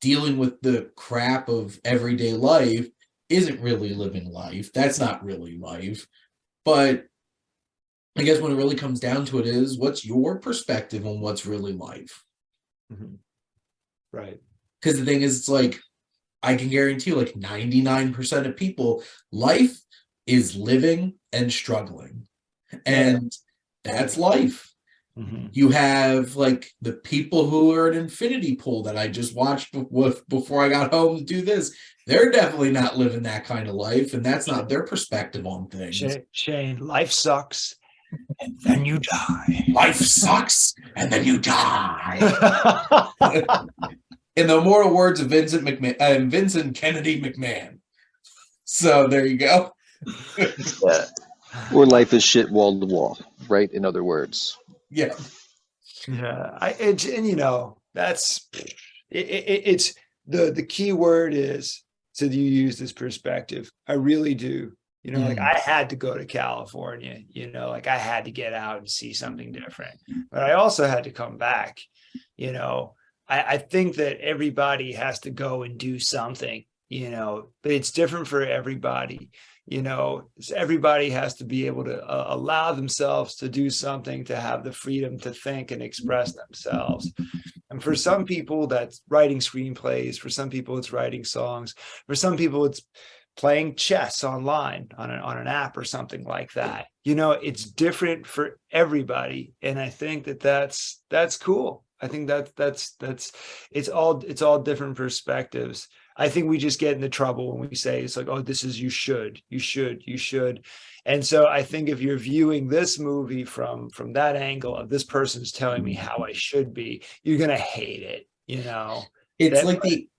[SPEAKER 1] dealing with the crap of everyday life isn't really living life. That's not really life. But I guess when it really comes down to it is, what's your perspective on what's really life?
[SPEAKER 4] Mm-hmm. Right.
[SPEAKER 1] Because the thing is, it's like, I can guarantee you, like 99% of people, life is living and struggling. And that's life. Mm-hmm. You have like the people who are an infinity pool that I just watched before I got home to do this. They're definitely not living that kind of life, and that's not their perspective on things.
[SPEAKER 4] Shane, life sucks, and then you die.
[SPEAKER 1] Life sucks, and then you die. In the immortal words of Vincent Kennedy McMahon. So there you go.
[SPEAKER 2] Or life is shit wall to wall, right? In other words.
[SPEAKER 1] Yeah.
[SPEAKER 4] Yeah, and you know that's it's the key word is so you use this perspective. I really do. You know, like
[SPEAKER 1] Mhm.
[SPEAKER 4] I had to go to California. You know, like I had to get out and see something different, but I also had to come back. You know, I think that everybody has to go and do something. You know, but it's different for everybody. You know, everybody has to be able to allow themselves to do something, to have the freedom to think and express themselves. And for some people that's writing screenplays, for some people it's writing songs, for some people it's playing chess online on an app or something like that. You know, it's different for everybody, and I think that that's cool. I think that's it's all different perspectives. I think we just get into trouble when we say it's like, oh, this is you should. And so I think if you're viewing this movie from that angle of this person's telling me how I should be, you're gonna hate it, you know.
[SPEAKER 1] It's
[SPEAKER 4] That
[SPEAKER 1] like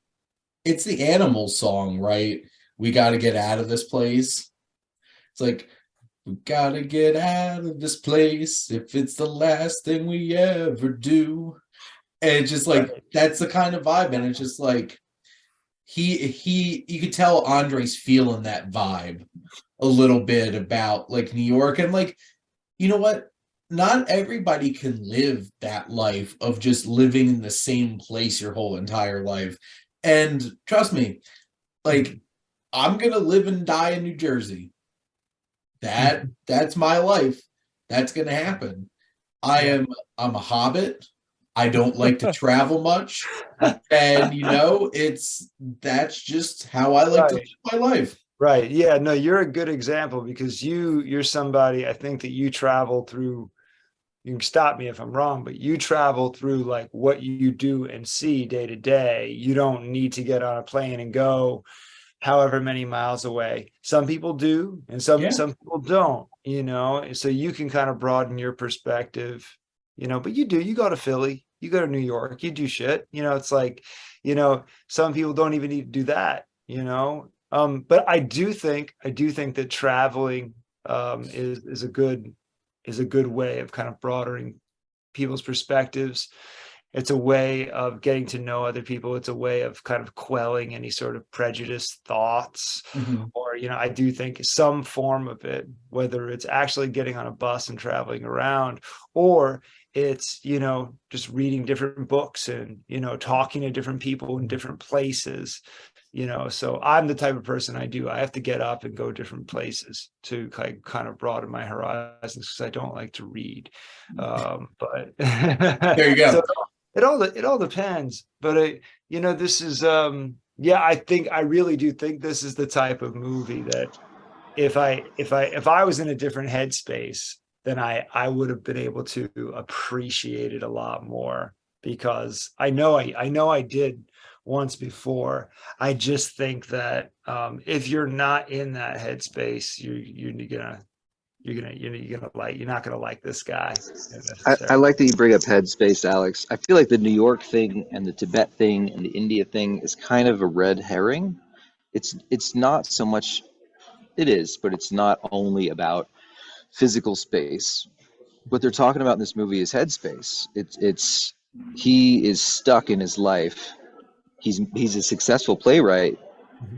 [SPEAKER 1] it's the animal song, right? We got to get out of this place. It's like, we got to get out of this place if it's the last thing we ever do. And it's just like, that's the kind of vibe. And it's just like, you could tell Andre's feeling that vibe a little bit about like New York. And like, you know what? Not everybody can live that life of just living in the same place your whole entire life. And trust me, like, I'm gonna live and die in New Jersey. That's my life. That's gonna happen. I'm a hobbit. I don't like to travel much. And you know, that's just how I like to live my life.
[SPEAKER 4] Right. Yeah, no, you're a good example because you're somebody I think that you travel through. You can stop me if I'm wrong, but you travel through like what you do and see day to day. You don't need to get on a plane and go however many miles away. Some people do, and some people don't, you know. So you can kind of broaden your perspective, you know, but you go to Philly, you go to New York, you do shit. You know, it's like, you know, some people don't even need to do that, you know. But I do think that traveling is a good way of kind of broadening people's perspectives. It's a way of getting to know other people. It's a way of kind of quelling any sort of prejudiced thoughts.
[SPEAKER 1] Mm-hmm.
[SPEAKER 4] Or, you know, I do think some form of it, whether it's actually getting on a bus and traveling around, or it's, you know, just reading different books and, you know, talking to different people in different places, you know. So I'm the type of person I have to get up and go different places to kind of broaden my horizons because I don't like to read. But
[SPEAKER 1] There you go.
[SPEAKER 4] So it all depends. But you know, this is I really do think this is the type of movie that if I was in a different headspace, then I would have been able to appreciate it a lot more because I know I did once before. I just think that if you're not in that headspace, you're not gonna like this guy.
[SPEAKER 2] I like that you bring up headspace, Alex. I feel like the New York thing and the Tibet thing and the India thing is kind of a red herring. It's not so much. It is, but it's not only about physical space. What they're talking about in this movie is headspace. It's he is stuck in his life. He's a successful playwright,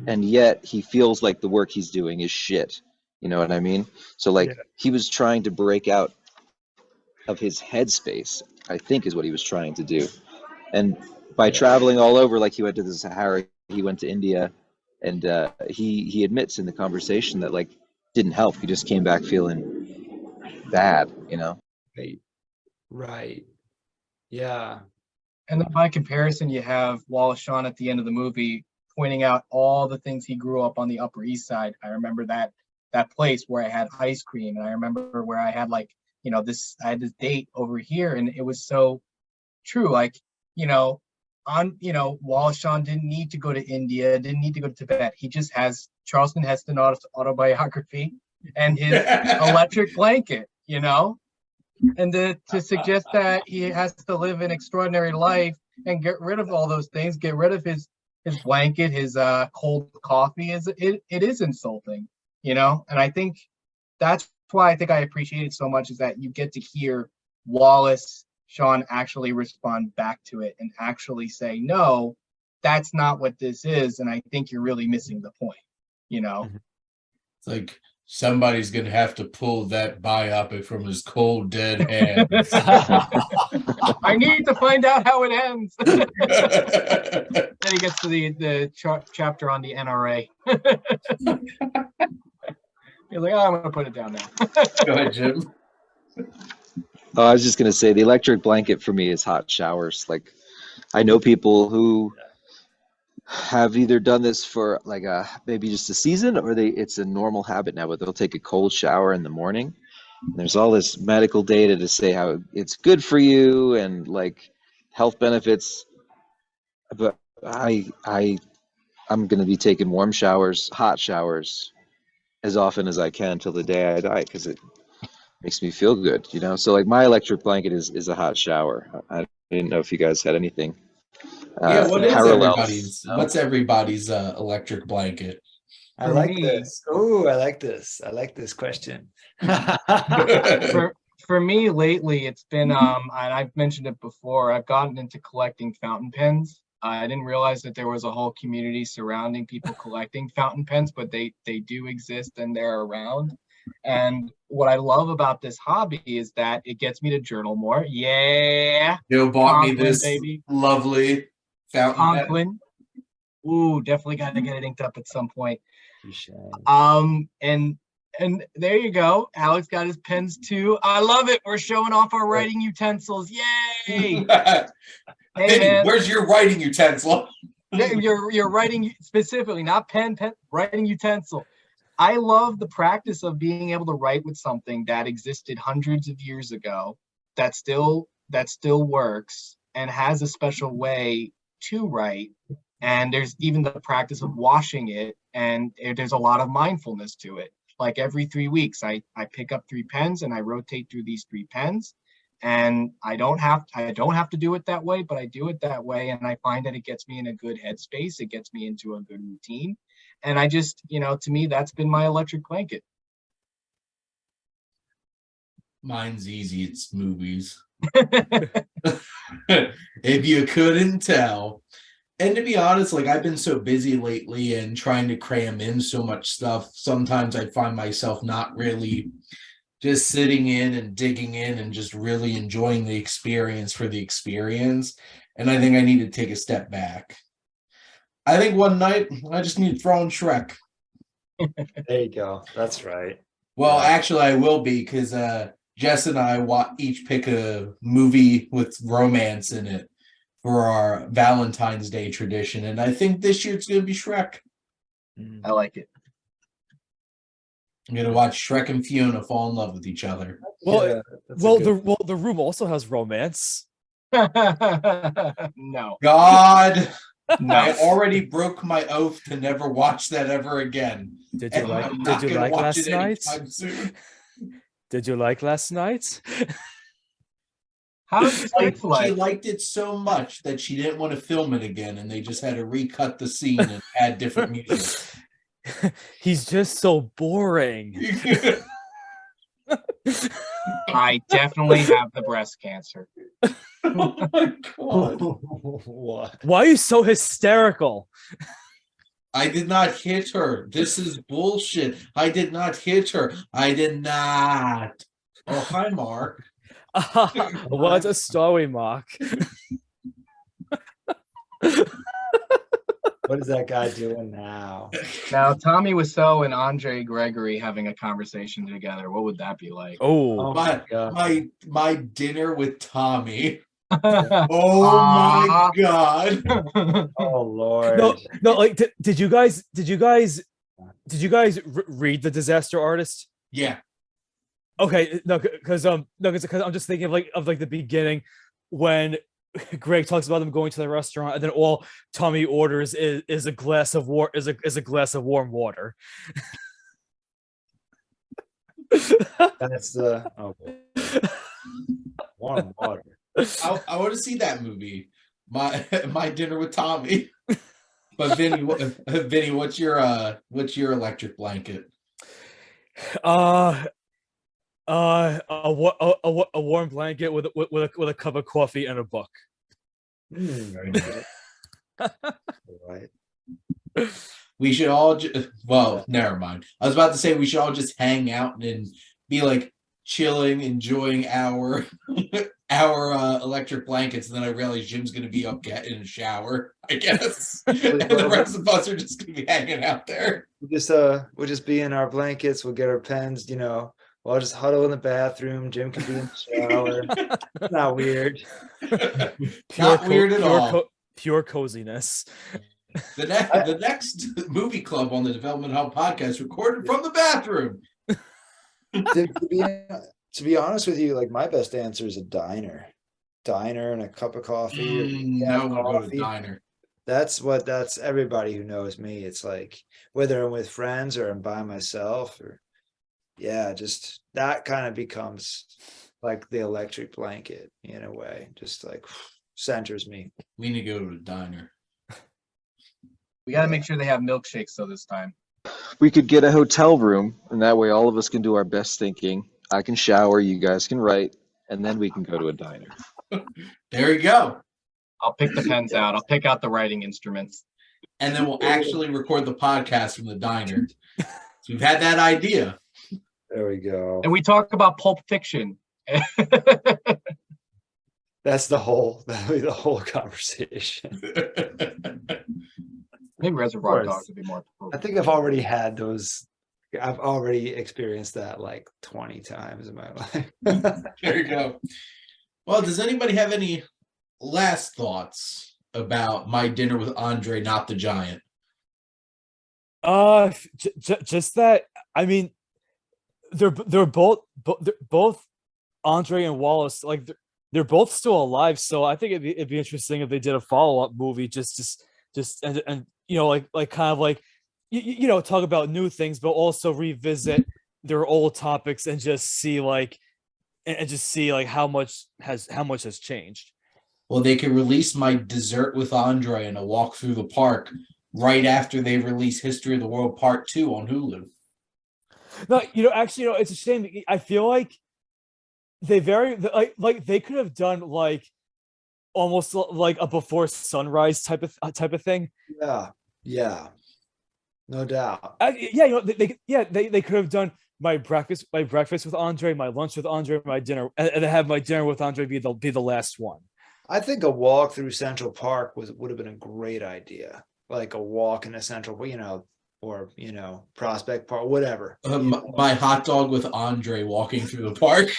[SPEAKER 2] and yet he feels like the work he's doing is shit. You know what I mean? So like he was trying to break out of his headspace, I think is what he was trying to do. And by traveling all over, like he went to the Sahara, he went to India, and he admits in the conversation that like didn't help. He just came back feeling bad, you know.
[SPEAKER 4] Right. Yeah.
[SPEAKER 5] And then by comparison, you have Wallace Shawn at the end of the movie pointing out all the things he grew up on the Upper East Side. I remember that place where I had ice cream, and I remember where I had like, you know, I had this date over here, and it was so true. Like, you know, Wallace Shawn didn't need to go to India, didn't need to go to Tibet. He just has Charleston Heston autobiography and his electric blanket, you know? And to suggest that he has to live an extraordinary life and get rid of all those things, get rid of his blanket, his cold coffee, it is insulting, you know? And I think that's why I think I appreciate it so much, is that you get to hear Wallace Shawn actually respond back to it and actually say, no, that's not what this is, and I think you're really missing the point, you know.
[SPEAKER 1] It's like somebody's gonna have to pull that biopic from his cold dead hands.
[SPEAKER 5] I need to find out how it ends. Then he gets to the chapter on the NRA. He's like, oh, I'm gonna put it down now.
[SPEAKER 1] Go ahead, Jim.
[SPEAKER 2] Oh, I was just gonna say the electric blanket for me is hot showers. Like, I know people who have either done this for like maybe just a season, or it's a normal habit now, but they'll take a cold shower in the morning. And there's all this medical data to say how it's good for you and like health benefits. But I'm gonna be taking warm showers, hot showers, as often as I can till the day I die, because it makes me feel good, you know. So like my electric blanket is a hot shower. I didn't know if you guys had anything.
[SPEAKER 1] Yeah, what is
[SPEAKER 2] parallels.
[SPEAKER 1] everybody's? What's everybody's electric blanket?
[SPEAKER 4] I
[SPEAKER 5] For
[SPEAKER 4] like
[SPEAKER 5] me-
[SPEAKER 4] this. Oh, I like this. I like this question.
[SPEAKER 5] For me lately, it's been and I've mentioned it before, I've gotten into collecting fountain pens. I didn't realize that there was a whole community surrounding people collecting fountain pens, but they do exist and they're around. And what I love about this hobby is that it gets me to journal more. Yeah,
[SPEAKER 1] Joe bought me
[SPEAKER 5] Conklin,
[SPEAKER 1] this
[SPEAKER 5] baby.
[SPEAKER 1] lovely fountain pen.
[SPEAKER 5] Conklin. Ooh, definitely got to get it inked up at some point.
[SPEAKER 4] Touché.
[SPEAKER 5] And there you go. Alex got his pens too. I love it. We're showing off our writing utensils. Yay! Hey
[SPEAKER 1] Vinnie,
[SPEAKER 5] man,
[SPEAKER 1] where's your writing utensil?
[SPEAKER 5] you're writing specifically, not pen, writing utensil. I love the practice of being able to write with something that existed hundreds of years ago, that still works and has a special way to write. And there's even the practice of washing it, and there's a lot of mindfulness to it. Like every 3 weeks, I pick up 3 pens and I rotate through these 3 pens. And I don't have to do it that way, but I do it that way, and I find that it gets me in a good headspace. It gets me into a good routine, and I just, to me, that's been my electric blanket.
[SPEAKER 1] Mine's easy. It's movies. If you couldn't tell. And to be honest, like I've been so busy lately and trying to cram in so much stuff, sometimes I find myself not really just sitting in and digging in and just really enjoying the experience for the experience. And I think I need to take a step back. I think one night I just need to throw in Shrek.
[SPEAKER 4] There you go. That's right.
[SPEAKER 1] Well,
[SPEAKER 4] Yeah.
[SPEAKER 1] actually, I will be, because Jess and I each pick a movie with romance in it for our Valentine's Day tradition. And I think this year it's going to be Shrek.
[SPEAKER 5] I like it.
[SPEAKER 1] I'm going to watch Shrek and Fiona fall in love with each other.
[SPEAKER 3] Well,
[SPEAKER 4] Yeah, that's a good-
[SPEAKER 3] the room also has romance.
[SPEAKER 5] No.
[SPEAKER 1] God, I
[SPEAKER 5] No.
[SPEAKER 1] already broke my oath to never watch that ever again.
[SPEAKER 3] Did you
[SPEAKER 1] And
[SPEAKER 3] like?
[SPEAKER 1] I'm not
[SPEAKER 3] Did you
[SPEAKER 1] gonna
[SPEAKER 3] like
[SPEAKER 1] watch
[SPEAKER 3] last
[SPEAKER 1] it
[SPEAKER 3] night?
[SPEAKER 1] anytime soon.
[SPEAKER 3] Did you like last night?
[SPEAKER 5] How is this
[SPEAKER 1] Like,
[SPEAKER 5] next
[SPEAKER 1] she
[SPEAKER 5] life?
[SPEAKER 1] liked it so much that she didn't want to film it again, and they just had to recut the scene and add different music.
[SPEAKER 3] He's just so boring.
[SPEAKER 5] I definitely have the breast cancer.
[SPEAKER 1] Oh my God.
[SPEAKER 4] What?
[SPEAKER 3] Why are you so hysterical?
[SPEAKER 1] I did not hit her. This is bullshit. I did not hit her. I did not. Oh, hi, Mark.
[SPEAKER 3] What a story, Mark.
[SPEAKER 4] What is that guy doing now?
[SPEAKER 5] Now, Tommy Wiseau and Andre Gregory having a conversation together, what would that be like?
[SPEAKER 3] Oh,
[SPEAKER 1] My
[SPEAKER 4] God.
[SPEAKER 1] my dinner with Tommy.
[SPEAKER 5] Oh
[SPEAKER 1] Oh my God.
[SPEAKER 4] Oh Lord.
[SPEAKER 3] no, like did you guys read The Disaster Artist?
[SPEAKER 1] Yeah.
[SPEAKER 3] Okay, no, because I'm just thinking of the beginning when Greg talks about them going to the restaurant, and then all Tommy orders is a glass of warm water.
[SPEAKER 4] That's the warm water.
[SPEAKER 1] I want to see that movie. My dinner with Tommy. But Vinny, what's your electric blanket?
[SPEAKER 3] A warm blanket with with a cup of coffee and a book.
[SPEAKER 4] Very nice. Right.
[SPEAKER 1] We should all well, never mind. I was about to say we should all just hang out and be like chilling, enjoying our our electric blankets, and then I realized Jim's gonna be up in a shower, I guess. And the rest of us are just gonna be hanging out there.
[SPEAKER 4] We'll just be in our blankets, we'll get our pens, we'll all just huddle in the bathroom. Jim can be in the shower. It's not weird.
[SPEAKER 1] Not weird at all.
[SPEAKER 3] Pure coziness.
[SPEAKER 1] The next movie club on the Development Hub podcast recorded from the bathroom.
[SPEAKER 4] To be honest with you, like my best answer is a diner and a cup of coffee.
[SPEAKER 1] Now I'm gonna go to a diner.
[SPEAKER 4] That's everybody who knows me. It's like whether I'm with friends or I'm by myself, or just that kind of becomes like the electric blanket in a way, just like centers me.
[SPEAKER 1] We need to go to a diner.
[SPEAKER 5] We got to make sure they have milkshakes though this time.
[SPEAKER 2] We could get a hotel room, and that way all of us can do our best thinking. I can shower, you guys can write, and then we can go to a diner.
[SPEAKER 1] There you go.
[SPEAKER 5] I'll pick the pens out. I'll pick out the writing instruments.
[SPEAKER 1] And then we'll actually record the podcast from the diner. So we've had that idea.
[SPEAKER 4] There we go.
[SPEAKER 5] And we talk about Pulp Fiction.
[SPEAKER 4] That'll be the whole conversation.
[SPEAKER 5] Maybe Reservoir Dogs would be more appropriate.
[SPEAKER 4] I think I've already had those. I've already experienced that like 20 times in my life.
[SPEAKER 1] There you go. Well, does anybody have any last thoughts about My Dinner with Andre, Not the Giant?
[SPEAKER 3] Just that. I mean, they're both Andre and Wallace, like they're both still alive. So I think it'd be interesting if they did a follow-up movie, just and like kind of like talk about new things, but also revisit their old topics and just see how much has changed.
[SPEAKER 1] Well, they could release My Dessert with Andre and A Walk Through the Park right after they release History of the World Part 2 on Hulu.
[SPEAKER 3] No, actually, it's a shame. I feel like they they could have done like almost like a Before Sunrise type of thing.
[SPEAKER 4] Yeah, no doubt.
[SPEAKER 3] They could have done my breakfast with Andre, my lunch with Andre, my dinner, and have my dinner with Andre be the last one.
[SPEAKER 4] I think a walk through Central Park would have been a great idea, like a walk in a Central, or Prospect Park, whatever.
[SPEAKER 1] My hot dog with Andre walking through the park.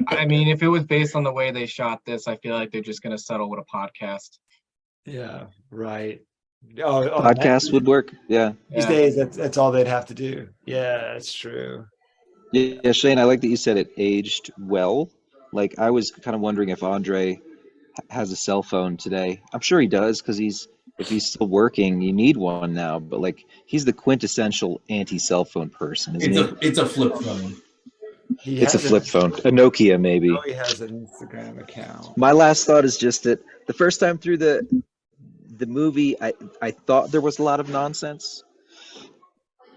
[SPEAKER 5] I mean, if it was based on the way they shot this, I feel like they're just going to settle with a podcast.
[SPEAKER 4] Yeah, right.
[SPEAKER 2] Podcast would work. Yeah.
[SPEAKER 4] These days, that's all they'd have to do. Yeah, that's true.
[SPEAKER 2] Yeah, Shane, I like that you said it aged well. Like, I was kind of wondering if Andre has a cell phone today. I'm sure he does, because if he's still working, you need one now. But like, he's the quintessential anti-cell phone person, isn't he?
[SPEAKER 1] It's a flip phone.
[SPEAKER 2] It's a flip phone, a Nokia maybe.
[SPEAKER 4] Oh, he has an Instagram account.
[SPEAKER 2] My last thought is just that the first time through the movie, I thought there was a lot of nonsense,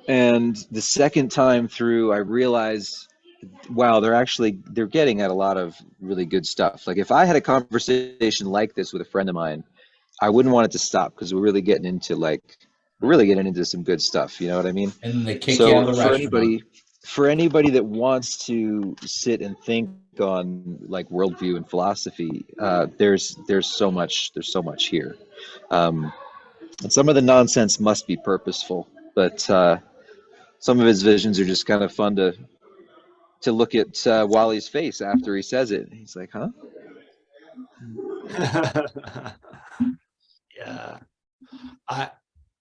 [SPEAKER 2] and the second time through, I realized, wow, they're getting at a lot of really good stuff. Like, if I had a conversation like this with a friend of mine, I wouldn't want it to stop, because we're really getting into some good stuff. You know what I mean?
[SPEAKER 1] And then they kick you out of the restaurant.
[SPEAKER 2] For anybody that wants to sit and think on like worldview and philosophy, there's so much here, and some of the nonsense must be purposeful, but some of his visions are just kind of fun to look at Wally's face after he says it. He's like, huh?
[SPEAKER 4] Yeah.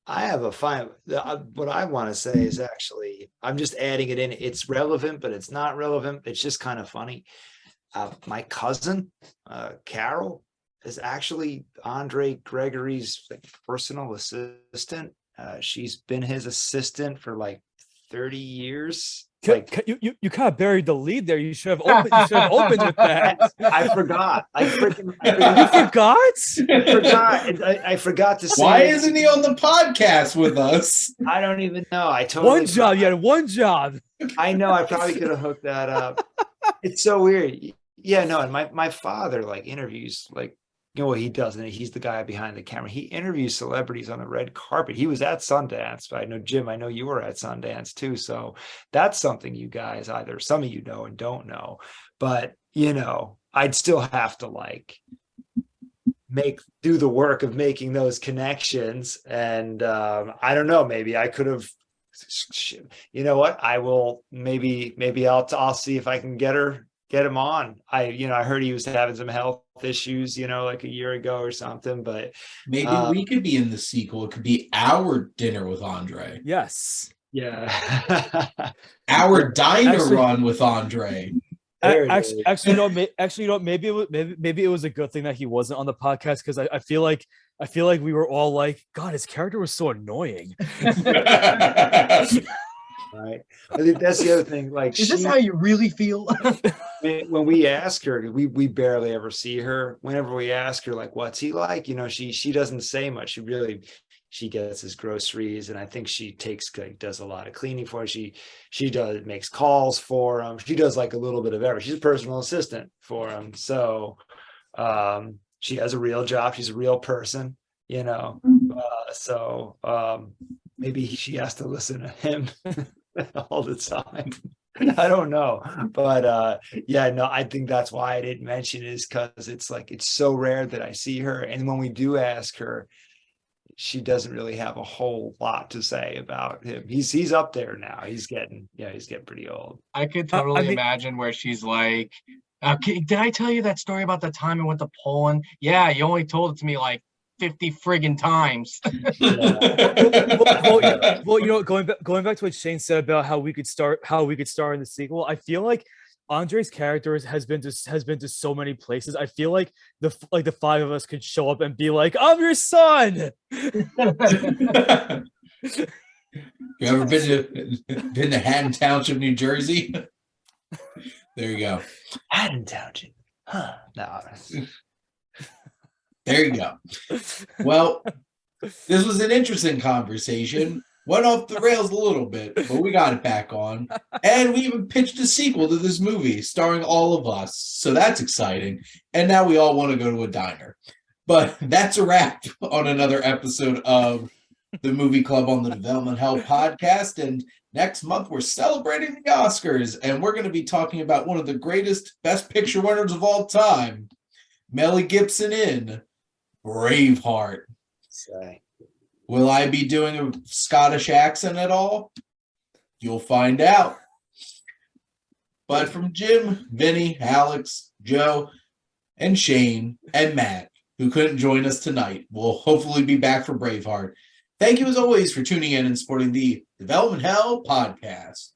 [SPEAKER 4] I have a fine. What I want to say is, actually, I'm just adding it in. It's relevant, but it's not relevant. It's just kind of funny. My cousin, Carol, is actually Andre Gregory's personal assistant. She's been his assistant for like 30 years.
[SPEAKER 3] You kind of buried the lead there. You should have opened. You should have opened with that.
[SPEAKER 4] I forgot. I freaking
[SPEAKER 3] You forgot?
[SPEAKER 4] I forgot to say.
[SPEAKER 1] Why isn't he on the podcast with us?
[SPEAKER 4] I don't even know. I totally
[SPEAKER 3] One job. You had one job.
[SPEAKER 4] I know. I probably could have hooked that up. It's so weird. Yeah, no. And my father like interviews like. You know what he does, and he's the guy behind the camera. He interviews celebrities on the red carpet. He was at Sundance. I know, Jim, I know you were at Sundance too. So that's something you guys either some of you know and don't know. But, you know, I'd still have to like do the work of making those connections. And I don't know, maybe I could have, you know what, I will maybe I'll see if I can get him on. I heard he was having some health issues, like a year ago or something, but
[SPEAKER 1] maybe we could be in the sequel. It could be our dinner with Andre.
[SPEAKER 3] Yes.
[SPEAKER 4] Yeah.
[SPEAKER 1] Our diner run with Andre.
[SPEAKER 3] Maybe it was a good thing that he wasn't on the podcast, because I feel like we were all like, God, his character was so annoying.
[SPEAKER 4] Right. I think that's the other thing. Like,
[SPEAKER 5] is this how you really feel?
[SPEAKER 4] When we ask her, we barely ever see her. Whenever we ask her, like, what's he like? She doesn't say much. She gets his groceries, and I think she does a lot of cleaning for him. She makes calls for him. She does like a little bit of everything. She's a personal assistant for him. So she has a real job. She's a real person, maybe she has to listen to him all the time. I don't know, but I think that's why I didn't mention it, is because it's so rare that I see her, and when we do ask her, she doesn't really have a whole lot to say about him. He's up there now. He's getting pretty old.
[SPEAKER 5] I could totally imagine where she's like, did I tell you that story about the time I went to Poland? Yeah, you only told it to me like 50 friggin' times.
[SPEAKER 3] Well, going back to what Shane said about how we could star in the sequel, I feel like Andre's character has been to so many places. I feel like the five of us could show up and be like, I'm your son.
[SPEAKER 1] You ever been to Haddon Township, New Jersey? There you go.
[SPEAKER 4] Haddon Township. Huh. No.
[SPEAKER 1] There you go. Well, this was an interesting conversation. Went off the rails a little bit, but we got it back on. And we even pitched a sequel to this movie starring all of us. So that's exciting. And now we all want to go to a diner. But that's a wrap on another episode of the Movie Club on the Development Hell podcast. And next month, we're celebrating the Oscars. And we're going to be talking about one of the greatest Best Picture winners of all time, Mel Gibson in Braveheart. Will I be doing a Scottish accent at all? You'll find out. But from Jim, Vinnie, Alex, Joe, and Shane, and Matt, who couldn't join us tonight, will hopefully be back for Braveheart. Thank you as always for tuning in and supporting the Development Hell podcast.